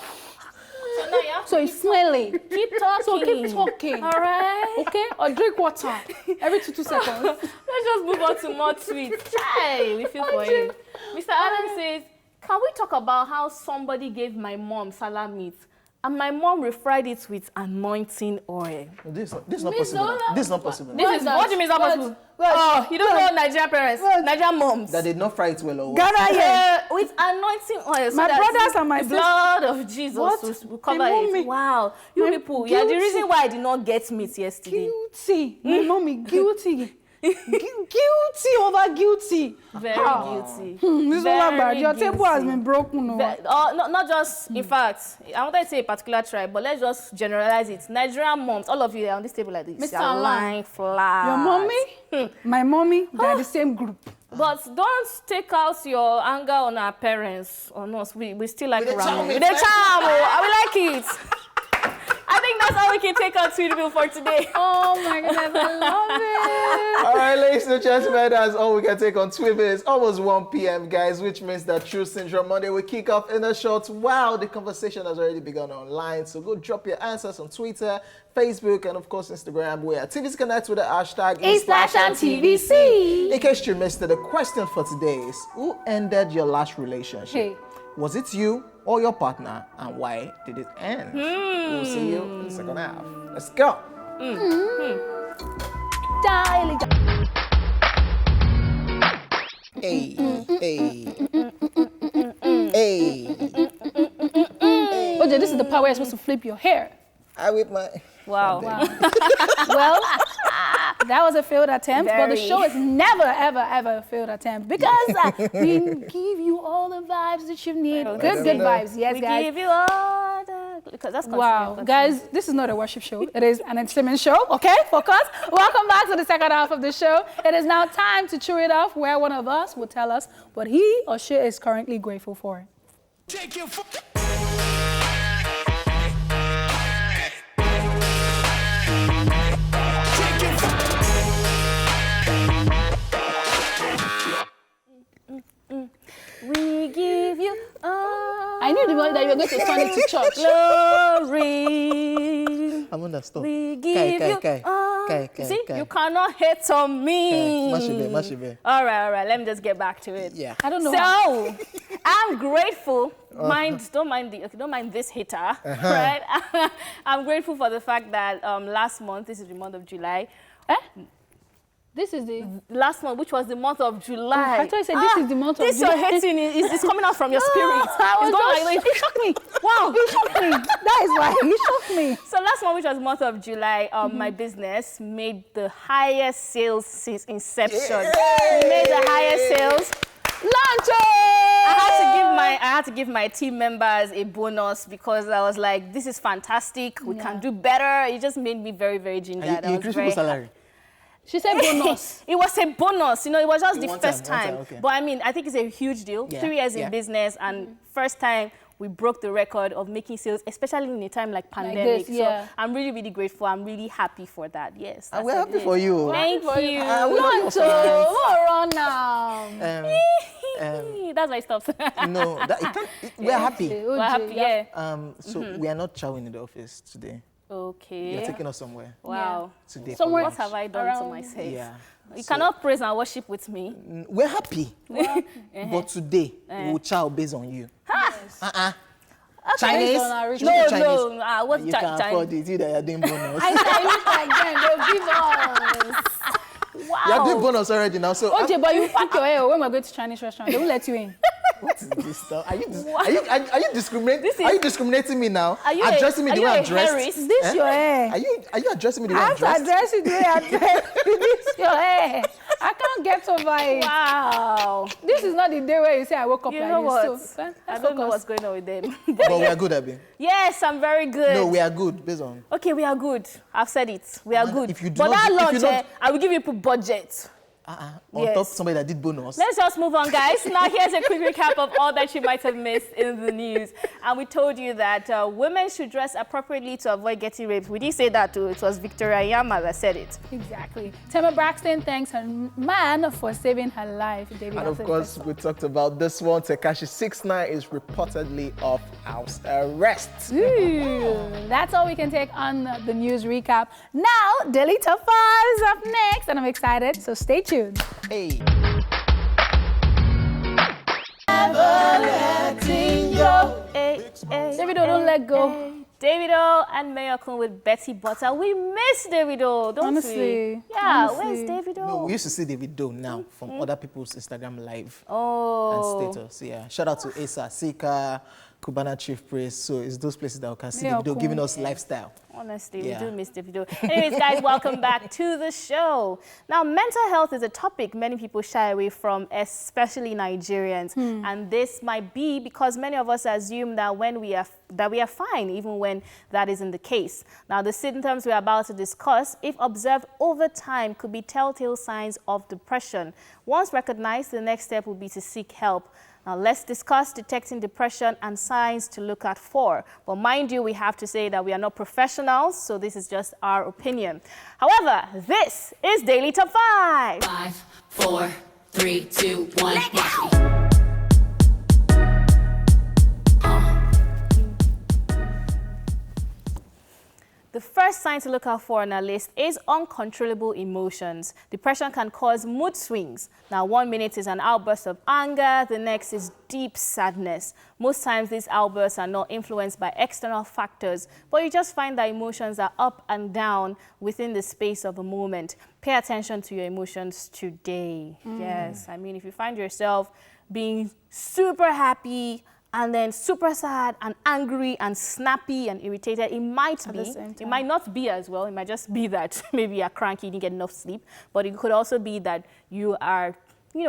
So now you have so it's smelly. Keep talking. So keep talking. All right. Okay? Or drink water every 2 seconds. Let's just move on to more tweets. Chai, we feel for him. Mr. Adam says, can we talk about how somebody gave my mom salad meat and my mom refried it with anointing oil? This is not possible. This is not possible. What do you mean it's not possible? Oh, you don't know Nigerian parents, Nigerian moms. That did not fry it well or what? Ghana here. With anointing oil. So my brothers and my the blood of Jesus will cover it. Wow. You people, you are the reason why I did not get meat yesterday. Guilty. My mommy, guilty. Guilty over guilty. Very guilty. This is all about your table has been broken. Not just, in fact, I wanted to say a particular tribe, but let's just generalize it. Nigerian moms, all of you are on this table like this. Mr. You're lying flat. Your mommy, my mommy, they're the same group. But don't take out your anger on our parents, on us. We still like charm. With the charm, I like it. I think that's all we can take on Tweetable for today. Oh my goodness, I love it. All right, ladies and gentlemen, that's all we can take on Twitter. It's almost 1 p.m., guys, which means that True Syndrome Monday will kick off in a short while. The conversation has already begun online, so go drop your answers on Twitter, Facebook, and of course Instagram, where TVC Connect with the hashtag #TVC. In case you missed it, the question for today is, who ended your last relationship? Hey. Was it you or your partner, and why did it end? We'll see you in the second half. Let's go. Hey. OJ, this is the part where you're supposed to flip your hair. I whip my... Wow. Well, that was a failed attempt, but the show is never, ever, ever a failed attempt because we give you all the vibes that you need. Good vibes. Yes, guys. We give you all the... Because that's Guys, this is not a worship show. It is an entertainment show, okay? Focus. Welcome back to the second half of the show. It is now time to chew it off, where one of us will tell us what he or she is currently grateful for. Take your We give you all. I knew that you were going to turn it to church. Glory. I'm on that stuff. We give you all. See, you cannot hate on me. Mashibe. All right. Let me just get back to it. Yeah. I don't know. So, I'm grateful. Don't mind this hater, right? I'm grateful for the fact that last month, this is the month of July. This is the last month, which was the month of July. I thought you said this is the month of July. This you're hating is coming out from your spirit. It shocked me. Wow, it shocked me. That is why it shocked me. So last month, which was the month of July, my business made the highest sales since inception. We made the highest sales. Launch! I had to give my team members a bonus because I was like, this is fantastic. We can do better. It just made me very, very gingered. You increased your salary? She said bonus. It was a bonus. It was just the first time. Okay. But I mean, I think it's a huge deal. Yeah. 3 years in business and first time we broke the record of making sales, especially in a time like pandemic. This, yeah. So I'm really, really grateful. I'm really happy for that. Yes. We're happy for you. Thank you. Launch! Run now. That's why I stopped. No, we're happy. We're happy, yeah. So we are not chowing in the office today. Okay. You're taking us somewhere. Wow. Today. Somewhere. What have I done to myself? Yeah. You cannot praise and worship with me. We're happy. But today, we'll chow based on you. Okay. Chinese? No, Chinese. no. What's You can afford it. You that you're doing bonus. I look again, they'll give us. Wow. You're doing bonus already now. So Okay, but you pack your hair when we go to Chinese restaurant. They won't let you in. what is this stuff? Are you discriminating? Are you discriminating me now? Are you addressing me the way I'm dressed? Is this your hair? Are you addressing me the way I I'm have to dressed? address you the way I'm dressed. This your hair. I can't get over it. Wow. This is not the day where you say I woke up You like know what? this. So, I don't know what's going on with them. But we are good, Abby. Yes, I'm very good. No, we are good based on. Okay, we are good. I've said it. We are good. If you do but not, that if you lunch, don't- I will give you a budget. On top somebody that did bonus. Let's just move on, guys. Now, here's a quick recap of all that you might have missed in the news. And we told you that women should dress appropriately to avoid getting raped. We didn't say that, too. It was Victoria Yama that said it. Exactly. Tema Braxton thanks her man for saving her life. David And of course, we talked about this one. Tekashi 6ix9ine is reportedly off house arrest. Ooh, that's all we can take on the news recap. Now, Daily Top 5 is up next, and I'm excited, so stay tuned. Hey. Davido, don't let go. Davido and Mayokun with Betty Butter. We miss Davido, don't Honestly, we? Yeah, honestly. where's Davido? No, we used to see Davido now from other people's Instagram live and status. Yeah. Shout out to Asa, Sika, Cubana Chief Priest. So it's those places that we can see Yeah, Davido cool. giving us lifestyle. Honestly, Yeah. we do miss Davido. Anyways, guys, welcome back to the show. Now, mental health is a topic many people shy away from, especially Nigerians. And this might be because many of us assume that we are fine, even when that isn't the case. Now, the symptoms we're about to discuss, if observed over time, could be telltale signs of depression. Once recognized, the next step will be to seek help. Now, let's discuss detecting depression and signs to look out for. But mind you, we have to say that we are not professionals, so this is just our opinion. However, this is Daily Top 5. 5, 4, 3, 2, 1, watch me. The first sign to look out for on our list is uncontrollable emotions. Depression can cause mood swings. Now, 1 minute is an outburst of anger, the next is deep sadness. Most times, these outbursts are not influenced by external factors, but you just find that emotions are up and down within the space of a moment. Pay attention to your emotions today. Yes, I mean, if you find yourself being super happy, and then super sad and angry and snappy and irritated, it might be. It might not be as well. It might just be that maybe you're cranky, you didn't get enough sleep. But it could also be that you are,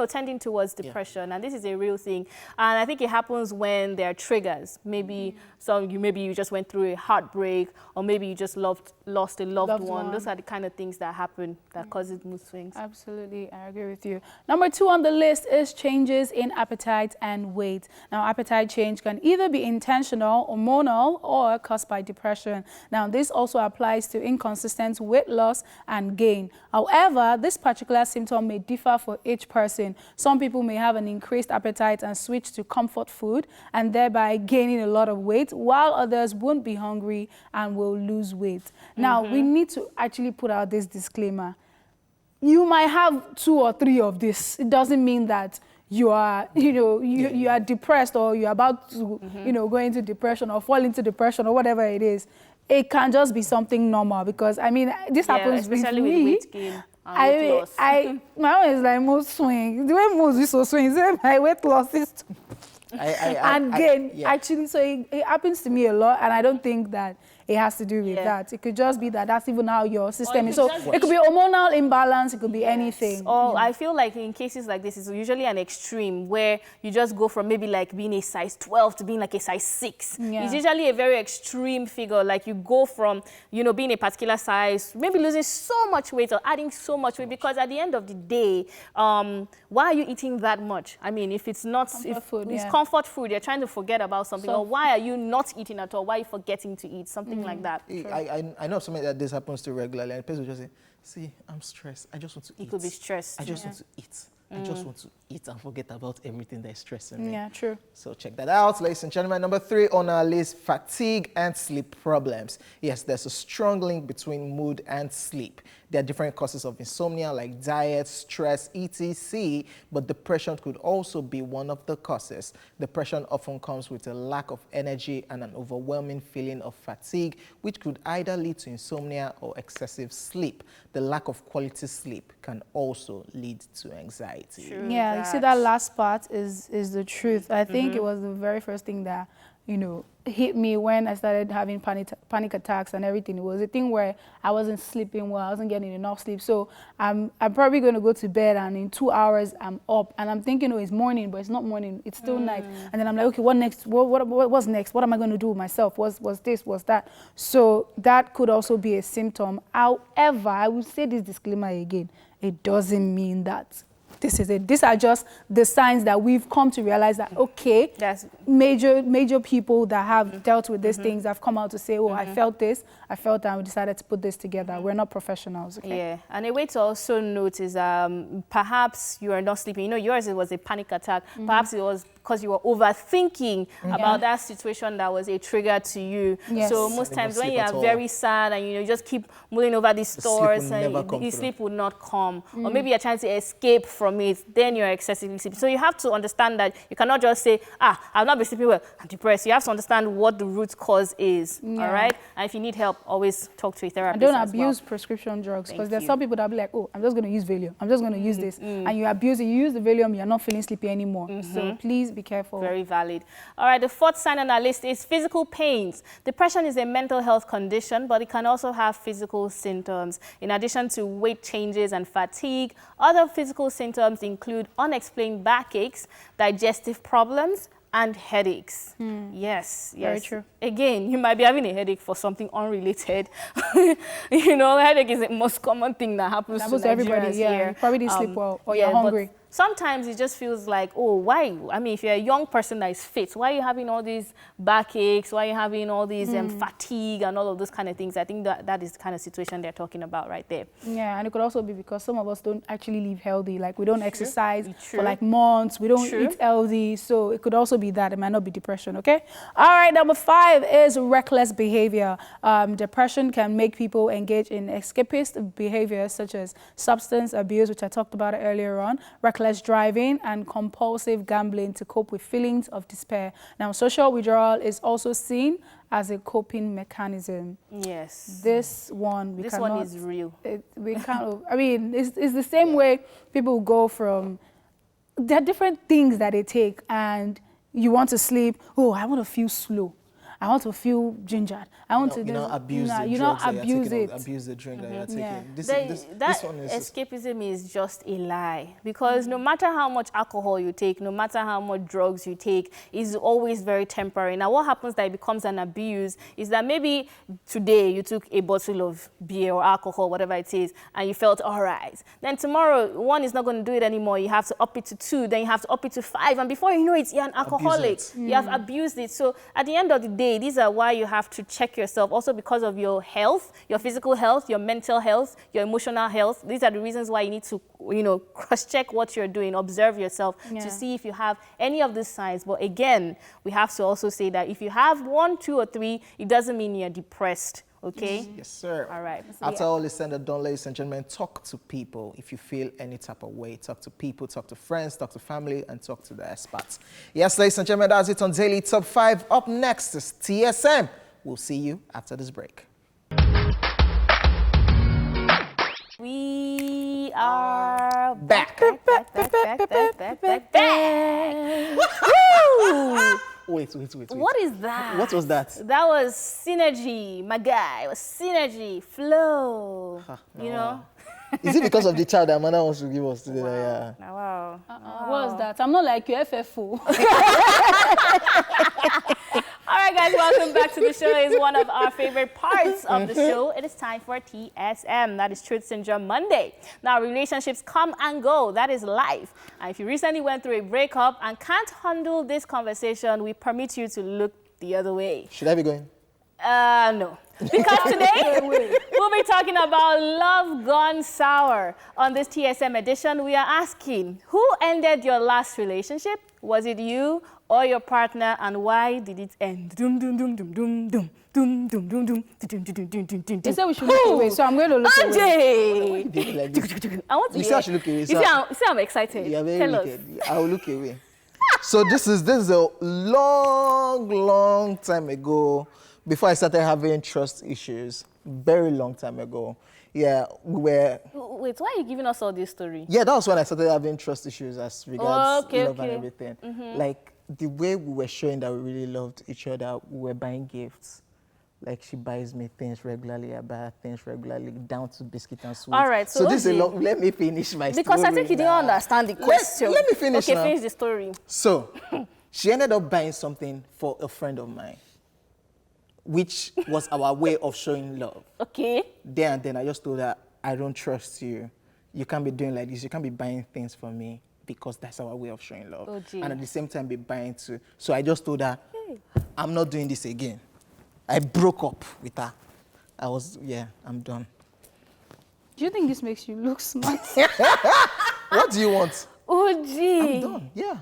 tending towards depression. And this is a real thing. And I think it happens when there are triggers. Maybe maybe you just went through a heartbreak, or maybe you just lost a loved one. Those are the kind of things that happen that causes mood swings. Absolutely, I agree with you. Number 2 on the list is changes in appetite and weight. Now, appetite change can either be intentional, hormonal, or caused by depression. Now, this also applies to inconsistent weight loss and gain. However, this particular symptom may differ for each person. Some people may have an increased appetite and switch to comfort food, and thereby gaining a lot of weight, while others won't be hungry and will lose weight. Now, we need to actually put out this disclaimer. You might have 2 or 3 of this. It doesn't mean that you are, you are depressed, or you're about to, go into depression or fall into depression or whatever it is. It can just be something normal, because, I mean, this happens especially with with me. weight gain. My own is like mood swing. The way mood is so swing, my weight loss is too. Actually, so it happens to me a lot, and I don't think that it has to do with that. It could just be that that's even how your system is. So it could be hormonal imbalance, it could be anything. Or I feel like in cases like this, it's usually an extreme where you just go from maybe like being a size 12 to being like a size 6. Yeah. It's usually a very extreme figure. Like you go from, being a particular size, maybe losing so much weight or adding so much weight, because at the end of the day, why are you eating that much? I mean, if it's not, comfort food, you're trying to forget about something, or why are you not eating at all? Why are you forgetting to eat? Something like that. I know something that this happens to regularly, and the person will just say, see, I'm stressed. I just want to eat. It could be stressed. I just want to eat. I just want to eat and forget about everything that's stressing me. Yeah, true. So check that out, ladies and gentlemen. Number 3 on our list, fatigue and sleep problems. Yes, there's a strong link between mood and sleep. There are different causes of insomnia like diet, stress, etc. But depression could also be one of the causes. Depression often comes with a lack of energy and an overwhelming feeling of fatigue, which could either lead to insomnia or excessive sleep. The lack of quality sleep can also lead to anxiety. True, yeah, you see that last part is the truth. I think it was the very first thing that, you know, hit me when I started having panic attacks and everything. It was a thing where I wasn't sleeping well, I wasn't getting enough sleep. So I'm probably going to go to bed, and in 2 hours I'm up, and I'm thinking, oh, it's morning, but it's not morning, it's still night. And then I'm like, okay, what next? What's next? What am I going to do with myself? What's this? What's that? So that could also be a symptom. However, I will say this disclaimer again. It doesn't mean that this is it. These are just the signs that we've come to realize that, okay, major people that have dealt with these things have come out to say, oh, I felt this, I felt that, and we decided to put this together. We're not professionals, okay? Yeah, and a way to also note is perhaps you are not sleeping. You know, yours, it was a panic attack. Perhaps it was because you were overthinking about that situation that was a trigger to you. Yes. So most times when you are very sad and you just keep mulling over these thoughts, and sleep will not come. Or maybe you're trying to escape from it, then you're excessively sleepy. So you have to understand that you cannot just say, I've not been sleeping well, I'm depressed. You have to understand what the root cause is, all right? And if you need help, always talk to a therapist. And don't abuse prescription drugs, because there's some people that be like, oh, I'm just going to use Valium. I'm just going to use this. And you abuse it. You use the Valium, you're not feeling sleepy anymore. So please be careful. Very valid. All right, the 4th sign on our list is physical pains. Depression is a mental health condition, but it can also have physical symptoms. In addition to weight changes and fatigue, other physical symptoms include unexplained backaches, digestive problems, and headaches. Yes. Very true. Again, you might be having a headache for something unrelated. You know, headache is the most common thing that happens to everybody. Yeah, you probably didn't sleep well, or you're hungry. Sometimes it just feels like, oh, why? I mean, if you're a young person that is fit, why are you having all these backaches? Why are you having all these fatigue and all of those kind of things? I think that is the kind of situation they're talking about right there. Yeah, and it could also be because some of us don't actually live healthy. Like, we don't exercise for like months. We don't eat healthy. So it could also be that. It might not be depression, okay? All right, number 5 is reckless behavior. Depression can make people engage in escapist behaviors such as substance abuse, which I talked about earlier on, reckless driving, and compulsive gambling to cope with feelings of despair. Now, social withdrawal is also seen as a coping mechanism. Yes. This one is real. We can't. I mean, it's the same way people go from. There are different things that they take, and you want to sleep. Oh, I want to feel slow. I want to feel gingered. I want to do. You know, abuse the you drugs don't abuse it. Abuse the drink that you're taking. Yeah. This one is escapism is just a lie, because no matter how much alcohol you take, no matter how much drugs you take, it's always very temporary. Now, what happens that it becomes an abuse is that maybe today you took a bottle of beer or alcohol, whatever it is, and you felt all right. Then tomorrow, 1 is not going to do it anymore. You have to up it to 2, then you have to up it to 5, and before you know it, you're an alcoholic. You have abused it. So at the end of the day, these are why you have to check yourself, also because of your health, your physical health, your mental health, your emotional health. These are the reasons why you need to, cross-check what you're doing, observe yourself to see if you have any of these signs. But again, we have to also say that if you have 1, 2, or 3, it doesn't mean you're depressed. Okay? Yes, sir. All right. After all is said and done, ladies and gentlemen, talk to people. If you feel any type of way, talk to people, talk to friends, talk to family, and talk to the experts. Yes, ladies and gentlemen, that's it on Daily Top 5. Up next is TSM. We'll see you after this break. We are back. Woo! Wait. What is that? What was that? That was synergy, my guy. It was synergy, flow. You know? Is it because of the child that Amanda wants to give us today? Wow. Yeah. Wow. What was that? I'm not like your FFO. All right, guys, welcome back to the show. It's one of our favorite parts of the show. It is time for TSM. That is Truth Syndrome Monday. Now, relationships come and go. That is life. And if you recently went through a breakup and can't handle this conversation, we permit you to look the other way. Should I be going? No. Because today we'll be talking about love gone sour. On this TSM edition, we are asking, who ended your last relationship? Was it you or your partner, and why did it end? Dum dum dum dum dum dum. Dum, dum, dum, dum, dum, dum, dum, dum, dum. They said we should look away, so I'm going to look away. I want to You say I should look away. You see, I'm excited. Yeah, very Tell us. wicked. I will look away. So this is a long time ago, before I started having trust issues. Very long time ago. Yeah, we were. Wait, why are you giving us all this story? Yeah, that was when I started having trust issues as regards love and okay. everything. Like the way we were showing that we really loved each other, we were buying gifts. Like she buys me things regularly, I buy her things regularly, down to biscuit and sweets. All right, so this is a long. Let me finish my story. Because I think you didn't understand the question. Let me finish. Okay, now. finish the story. So, she ended up buying something for a friend of mine, which was our way of showing love. Okay. Then I just told her, I don't trust you. You can't be doing like this. You can't be buying things for me because that's our way of showing love. Oh, gee. And at the same time, be buying too. So I just told her, I'm not doing this again. I broke up with her. I'm done. Do you think this makes you look smart? What do you want? Oh, gee. I'm done, yeah.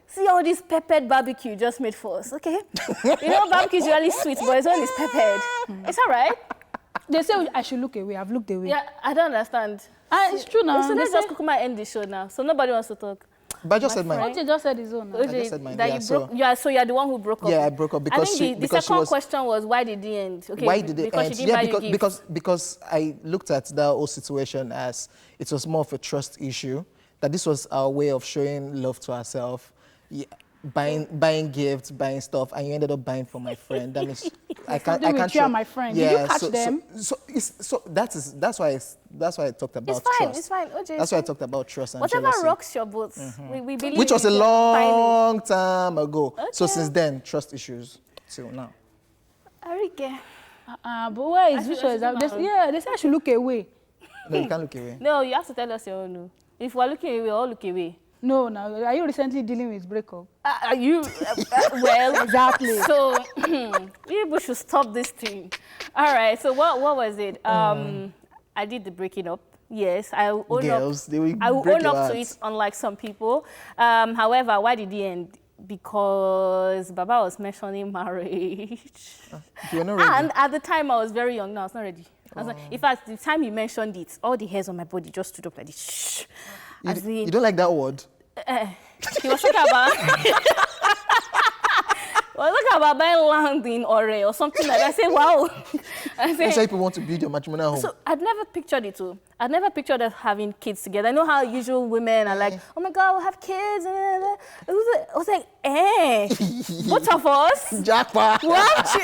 See all this peppered barbecue just made for us, okay? You know, barbecue is really sweet, but it's only peppered. It's all right. They say I should look away. I've looked away. Yeah, I don't understand. It's true now. So let's just end the show now. So nobody wants to talk. But I just said mine. Oje just said his own. I just said mine. That so you're the one who broke up. Yeah, I broke up because the second question was, why did it end? Okay, why did it end? She didn't buy you gifts. Because I looked at that whole situation as it was more of a trust issue. That this was our way of showing love to ourselves. Yeah, buying gifts, buying stuff, and you ended up buying for my friend. That means I can't show my friend. Yeah, did you catch them? That's why I talked about trust. It's fine. OJ, that's why I talked about trust and whatever jealousy. rocks your boat, we believe. Which was a long time ago. Okay. So since then, trust issues till now. Arike. But where is this? They say I should look away. No, you can't look away. No, you have to tell us your own. No. If we're looking away, all look away. No, are you recently dealing with breakup? Are you? Well, exactly. So, people should stop this thing. All right, so what was it? I did the breaking up. Yes, I will own up to it, unlike some people. However, why did it end? Because Baba was mentioning marriage. You're not ready. And at the time, I was very young. No, I was not ready. In fact, the time he mentioned it, all the hairs on my body just stood up like this. Shh. You don't like that word? He was talking about... buying land in Ore or something like that. I said, wow. That's why people want to build your matrimonial home. So I'd never pictured it too. I'd never pictured us having kids together. I know how usual women are like, oh my God, we'll have kids. I was like, both of us? Jackpot. What?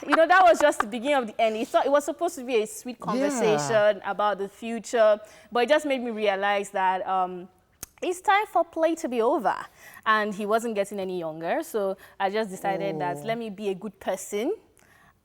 You know, that was just the beginning of the end. It was supposed to be a sweet conversation about the future, but it just made me realize that it's time for play to be over. And he wasn't getting any younger, so I just decided that let me be a good person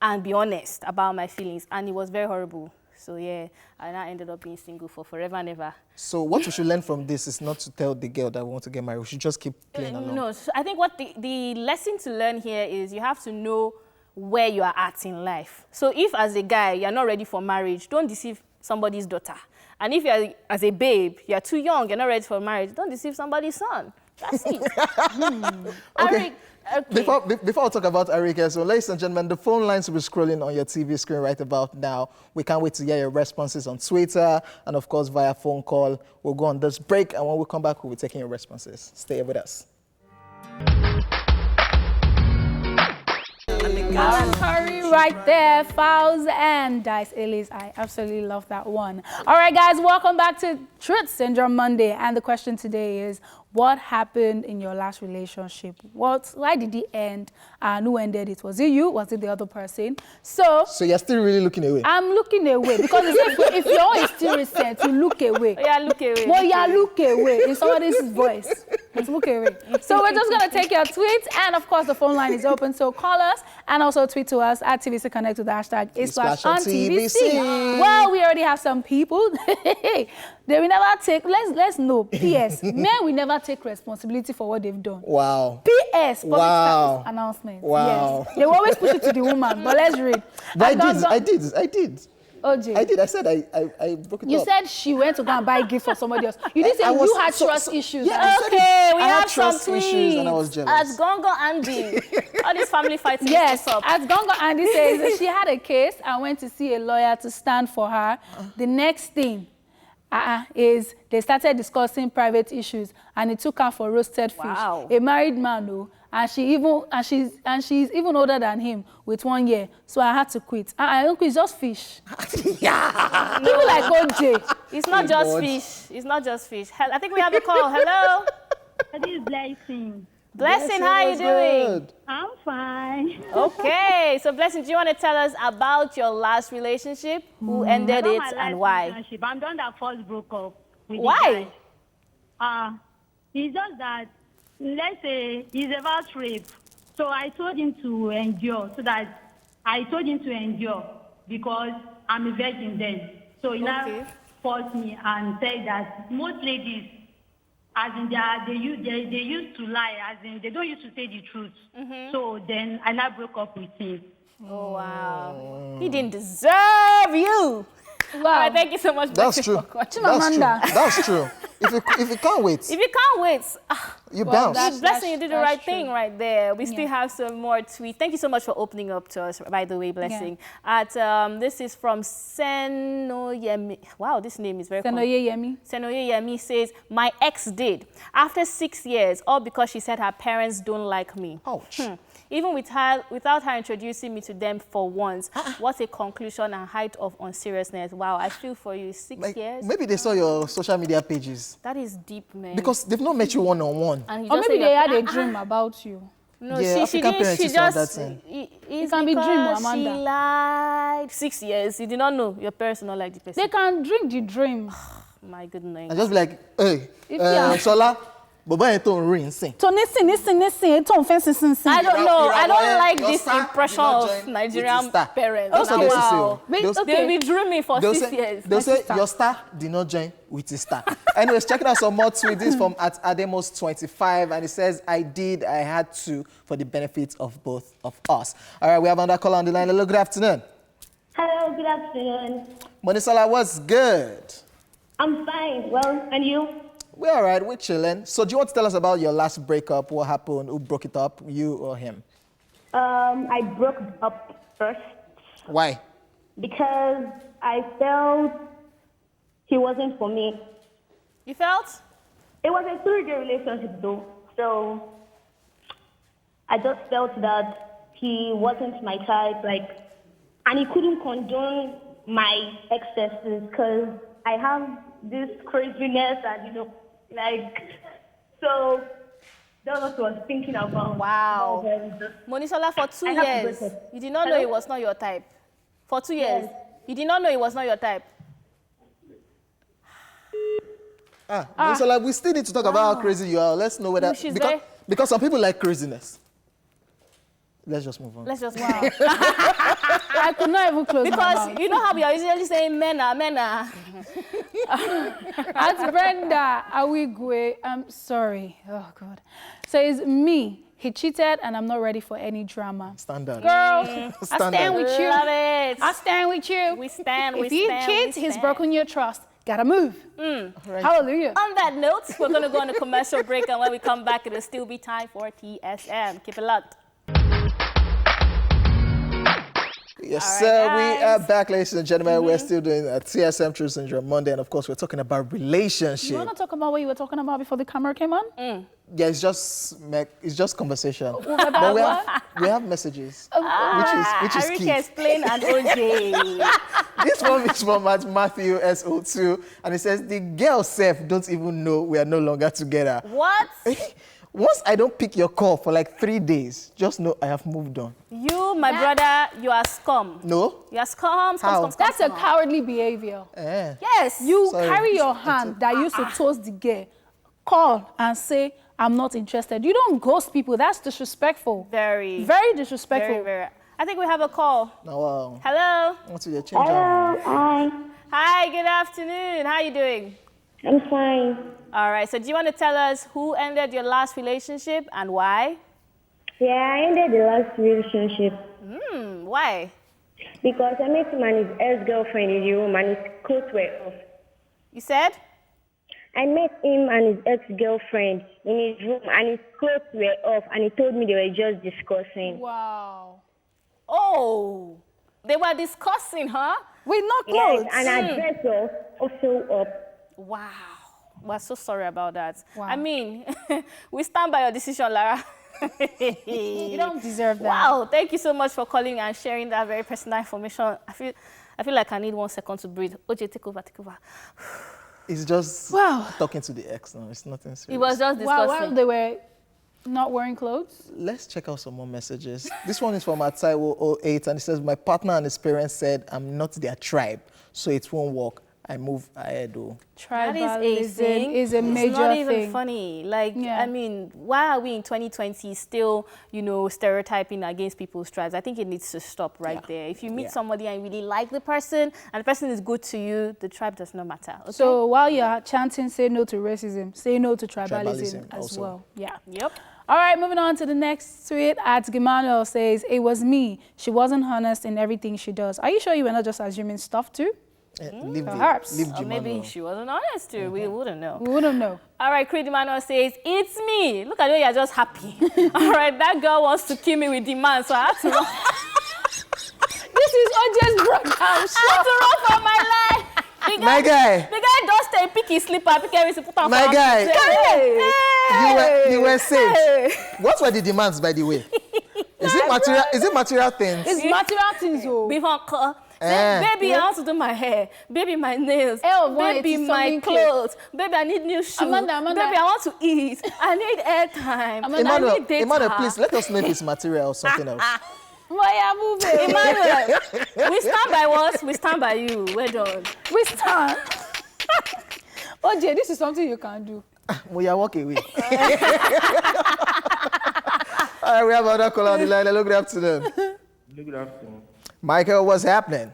and be honest about my feelings. And it was very horrible. So yeah, I now ended up being single for forever and ever. So what we should learn from this is not to tell the girl that we want to get married. We should just keep playing along. No, so I think what the lesson to learn here is you have to know where you are at in life. So if as a guy, you're not ready for marriage, don't deceive somebody's daughter. And if you're, as a babe, you're too young, you're not ready for marriage, don't deceive somebody's son. That's it. Okay. Before I talk about Arike, so ladies and gentlemen, the phone lines will be scrolling on your TV screen right about now. We can't wait to hear your responses on Twitter and, of course, via phone call. We'll go on this break, and when we come back, we'll be taking your responses. Stay here with us. Curry right there, fowls and dice. Elise, I absolutely love that one. All right, guys, welcome back to Truth Syndrome Monday. And the question today is, what happened in your last relationship? Why did it end? And who ended it? Was it you? Was it the other person? So you're still really looking away? I'm looking away because if your own is still recent, you look away. Yeah, look away. Well, yeah, look away in somebody's voice. Let's look away. So we're just going to take your tweets. And, of course, the phone line is open. So call us and also tweet to us at TVC Connect with the hashtag #ASplash_on-TVC. Well, we already have some people. They will never take, let's know, PS, men will never take responsibility for what they've done. Wow. PS, public service announcement. Wow. Yes. They will always push it to the woman, but let's read. But I did. OJ. I did. I said I broke it up. You said she went to go and buy a gift for somebody else. You didn't say you had trust issues. Yeah, Okay, we I had have some trust issues and I was tweets. jealous. As Gongo Andy. All these family fighting. Yes, Up. as Gongo Andy says, that she had a case and went to see a lawyer to stand for her. The next thing is they started discussing private issues, and it took her for roasted fish. Wow. A married man, though, and she's even older than him with 1 year. So I had to quit. I don't quit, it's just fish. Yeah. People like OJ. It's not just fish. It's not just fish. I think we have a call. Hello. This is Blessing. Blessing, how are you doing? I'm fine. Okay, so Blessing, do you want to tell us about your last relationship? Who ended it and why? I'm done that first broke up. With Why? It's just that, let's say, it's about rape. So I told him to endure, because I'm a virgin then. So he now forced me and said that most ladies, as in they used to lie, as in they don't used to say the truth. So then I now broke up with him. Oh, wow. He didn't deserve you. Wow. All right, thank you so much. That's true. That's true. If you can't wait. If you can't wait, you bounce. Blessing, you did the right thing right there. We still have some more tweets. Thank you so much for opening up to us, by the way, Blessing. This is from Senoyemi. Wow, this name is very cool. Senoyemi says, my ex did. After 6 years, all because she said her parents don't like me. Ouch. Even without her introducing me to them for once. What a conclusion and height of unseriousness. Wow, I feel for you. 6 years. Maybe they saw your social media pages. That is deep, man. Because they've not met you one-on-one. Or maybe they had a dream about you. No, yeah, she didn't. She just. It can be dream, Amanda. She lied. 6 years. You did not know your parents do not like the person. They can drink the dream. My goodness. And just be like, hey, Sola. I don't know. I don't like this impression of Nigerian parents. Also, wow. They'll be dreaming for 6 years. They'll say your star did not join with his star. Anyways, checking out some more tweets. This is from @Ademos25, and it says, I had to for the benefit of both of us. All right, we have another caller on the line. Hello, good afternoon. Hello, good afternoon. Monisola, what's good? I'm fine. Well, and you? We're all right. We're chilling. So do you want to tell us about your last breakup? What happened? Who broke it up? You or him? I broke up first. Why? Because I felt he wasn't for me. You felt? It was a 3-year relationship though. So I just felt that he wasn't my type, and he couldn't condone my excesses because I have this craziness and, so that's what I was thinking about. Wow. Monisola, for 2 years, you did not know it was not your type. For 2 years, you did not know it was not your type. Monisola, we still need to talk about how crazy you are. Let's know whether, because some people like craziness. Let's just move on. Let's just move on. I could not even close my mouth. Because you know how we are usually saying mena. As Brenda Awigwe, I'm sorry. Oh, God. Says, me, he cheated and I'm not ready for any drama. Standard. Girl, I stand with you. Love it. I stand with you. We stand, If you cheat, he's broken your trust. Gotta move. Right. Hallelujah. On that note, we're going to go on a commercial break, and when we come back, it'll still be time for TSM. Keep it locked. Yes, sir. We are back, ladies and gentlemen. We're still doing a TSM True Syndrome Monday, and of course, we're talking about relationship. You want to talk about what you were talking about before the camera came on? Yeah, it's just conversation. But we have messages, which is key. Can explain and OJ. This one is from Matthew SO2, and it says the girl self don't even know we are no longer together. What? Once I don't pick your call for like 3 days, just know I have moved on. You, my brother, you are scum. No? You are scum. That's a cowardly behavior. Yes. You carry your hand that used to toast the girl, call and say, I'm not interested. You don't ghost people. That's disrespectful. Very. Very disrespectful. Very, very. I think we have a call. Wow. Hello. What's your change? Hello. Hi. Hi, good afternoon. How are you doing? I'm fine. All right, so do you want to tell us who ended your last relationship and why? Yeah, I ended the last relationship. Why? Because I met him and his ex-girlfriend in the room and his clothes were off. You said? I met him and his ex-girlfriend in his room and his clothes were off and he told me they were just discussing. Wow. Oh, they were discussing, huh? With no clothes. Yes, and her dress was also up. Wow. We're so sorry about that. Wow. I mean, we stand by your decision, Lara. You don't deserve that. Wow, thank you so much for calling and sharing that very personal information. I feel like I need 1 second to breathe. OJ, take over. It's just talking to the ex now. It's nothing serious. It was just discussing. Wow, while they were not wearing clothes? Let's check out some more messages. This one is from Ataiwo08 and it says, my partner and his parents said I'm not their tribe, so it won't work. I move ahead. Tribalism is a major thing. It's not even funny. Like, I mean, why are we in 2020 still, stereotyping against people's tribes? I think it needs to stop right there. If you meet somebody and you really like the person and the person is good to you, the tribe does not matter. Okay? So while you're chanting, say no to racism, say no to tribalism as also. well. Yeah. Yep. All right, moving on to the next tweet. Gimano says, it was me. She wasn't honest in everything she does. Are you sure you were not just assuming stuff too? Perhaps. Or maybe she wasn't honest too. We wouldn't know. We wouldn't know. All right, Creed Emmanuel says, it's me. Look at you, you're just happy. All right, that girl wants to kill me with demands, so I have to run. This is OJ's breakdown. I have to run for my life. My guy. The guy just stay, pick his slipper, pick everything, put on. My guy. Hey. You were saved. Hey. What were the demands, by the way? Is it material? Is it material things? It's material things, oh. Baby, I want to do my hair. Baby, my nails. Baby, my clothes. Baby, I need new shoes. Amanda. Baby, I want to eat. I need airtime. I need data. Emmanuel, please let us know if it's material or something else. Why are moving? Emmanuel, we stand by what? We stand by you. We're done. We stand. OJ, this is something you can do. We are walking away. All right, we have another caller on the line. Hello, good afternoon. Good afternoon. Michael, what's happening?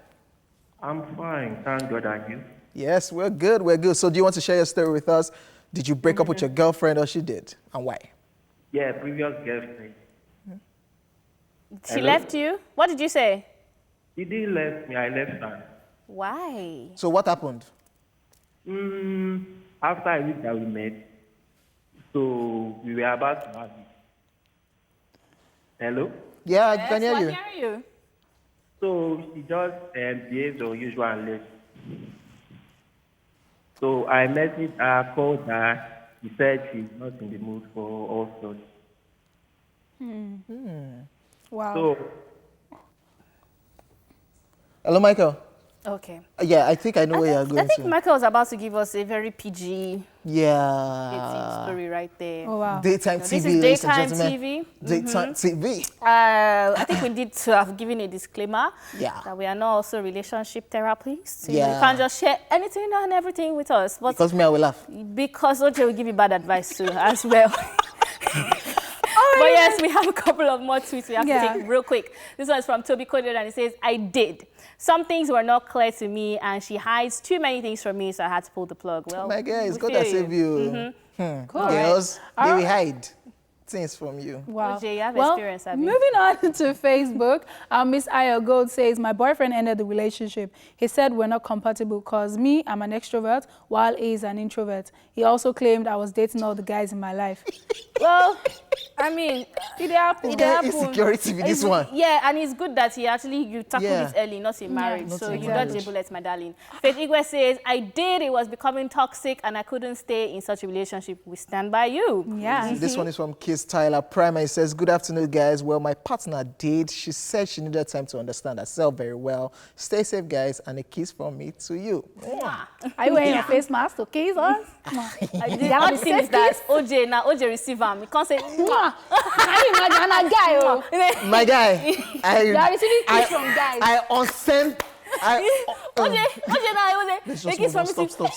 I'm fine, thank God. And you? Yes, we're good. So do you want to share your story with us? Did you break up with your girlfriend or she did? And why? Yeah, previous girlfriend. She left you? What did you say? She didn't left me, I left her. Why? So what happened? After a week that we met, so we were about to have it. Hello? Yeah, I can hear you. I can hear you. So she just behaved unusual and left. So I messaged her, called her. She said she's not in the mood for all sorts. Wow. So, hello, Michael. Okay. Yeah, I think I know where you're going to. I think Michael was about to give us a very PG story right there. Oh, wow. Daytime TV, This is daytime TV. Daytime TV. I think we need to have given a disclaimer that we are not also relationship therapists. You Yeah. can't just share anything and everything with us. But Because me, I will laugh. because OJ will give you bad advice too as well. But yes, we have a couple of more tweets we have to take real quick. This one is from Toby Coded and it says, I did. Some things were not clear to me and she hides too many things from me, so I had to pull the plug. Well, my guy, it's we God feel that save you. Cool. Girls, they will hide things from you. Wow. OJ, you have experience, Abby. Moving on to Facebook, Miss Aya Gold says, my boyfriend ended the relationship. He said we're not compatible because me, I'm an extrovert, while he is an introvert. He also claimed I was dating all the guys in my life. Well, I mean, it happened. Insecurity with this one. Yeah, and it's good that you tackled this early, not in marriage. So you dodged the bullets, my darling. Faith Igwe says, I did. It was becoming toxic and I couldn't stay in such a relationship. We stand by you. Yeah. This one is from Kiss Tyler Primer. He says, good afternoon, guys. Well, my partner did. She said she needed time to understand herself very well. Stay safe, guys, and a kiss from me to you. Are you wearing a face mask to kiss us? The other thing is that OJ receive him. He can't say, Mwah. Can you imagine a guy? My guy, you are receiving kiss from guys. I unsend. OJ, Let's take just it from move on. me. Stop.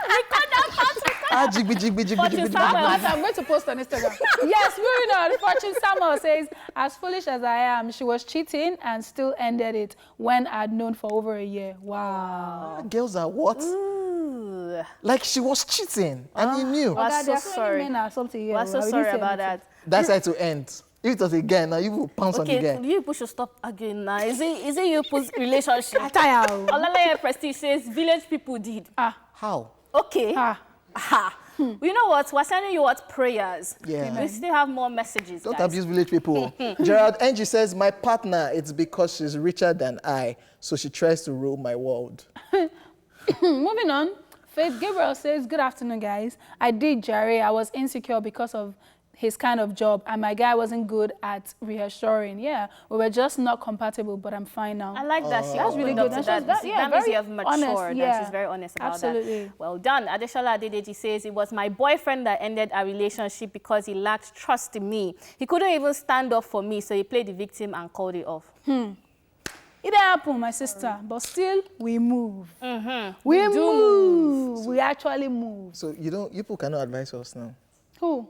Record that part. Jigby. I'm going to post on Instagram. Yes, moving on. Fortune Samuel says, as foolish as I am, she was cheating and still ended it when I'd known for over a year. Wow. Girls are what? Ooh, Like she was cheating, and he knew. We're so sorry. We're so sorry about that. That's how to end. If it was a guy, now you will pounce on the guy. Okay, you people should stop again now. Is it your relationship? Olaleye Prestige says village people did. How? Okay. You know what? We're sending you what? Prayers. Yeah. We still have more messages, Don't guys. abuse village people. Gerald Angie says, my partner, it's because she's richer than I, so she tries to rule my world. Moving on. Faith Gabriel says, good afternoon, guys. I did Jerry. I was insecure because of his kind of job, and my guy wasn't good at reassuring. Yeah, we were just not compatible, but I'm fine now. I like that. That's really good. That means you have matured. Yeah. She's very honest about Absolutely. that. Well done. Adeshola Adedeji says, it was my boyfriend that ended our relationship because he lacked trust in me. He couldn't even stand up for me, so he played the victim and called it off. It didn't happen, my sister, but still, we move. We do move. We actually move. So you people cannot advise us now. Who?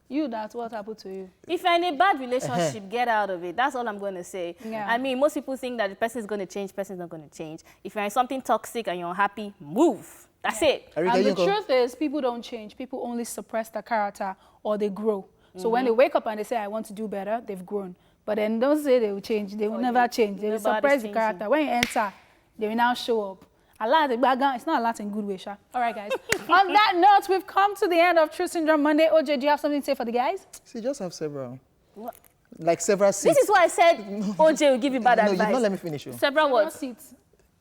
You, that's what happened to you. If you're in a bad relationship, get out of it. That's all I'm going to say. Yeah. I mean, most people think that the person is going to change, the person is not going to change. If you're in something toxic and you're unhappy, move. That's it. And the truth is, people don't change. People only suppress their character or they grow. So when they wake up and they say, I want to do better, they've grown. But then don't say they will change. They will never change. They will suppress the character. When you enter, they will now show up. It's not a lot in good way, Sha. All right, guys. On that note, we've come to the end of True Syndrome Monday. OJ, do you have something to say for the guys? See, just have several. What? Like several seats. This is why I said OJ will give you bad advice. No, you not let me finish. Several what? Seats.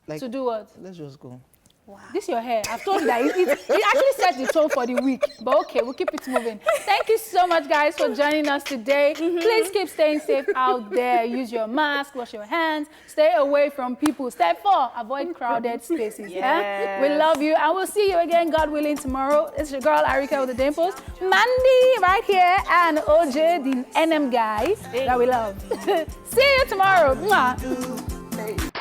Like, to do what? Let's just go. Wow. This is your hair. I've told you that it actually sets the tone for the week. But okay, we'll keep it moving. Thank you so much, guys, for joining us today. Please keep staying safe out there. Use your mask, wash your hands, stay away from people. Step 4, avoid crowded spaces. Yeah? We love you. And we'll see you again, God willing, tomorrow. It's your girl, Arika with the Dimples. Mandy right here, and OJ, the NM guy that we love. See you tomorrow. Mwah.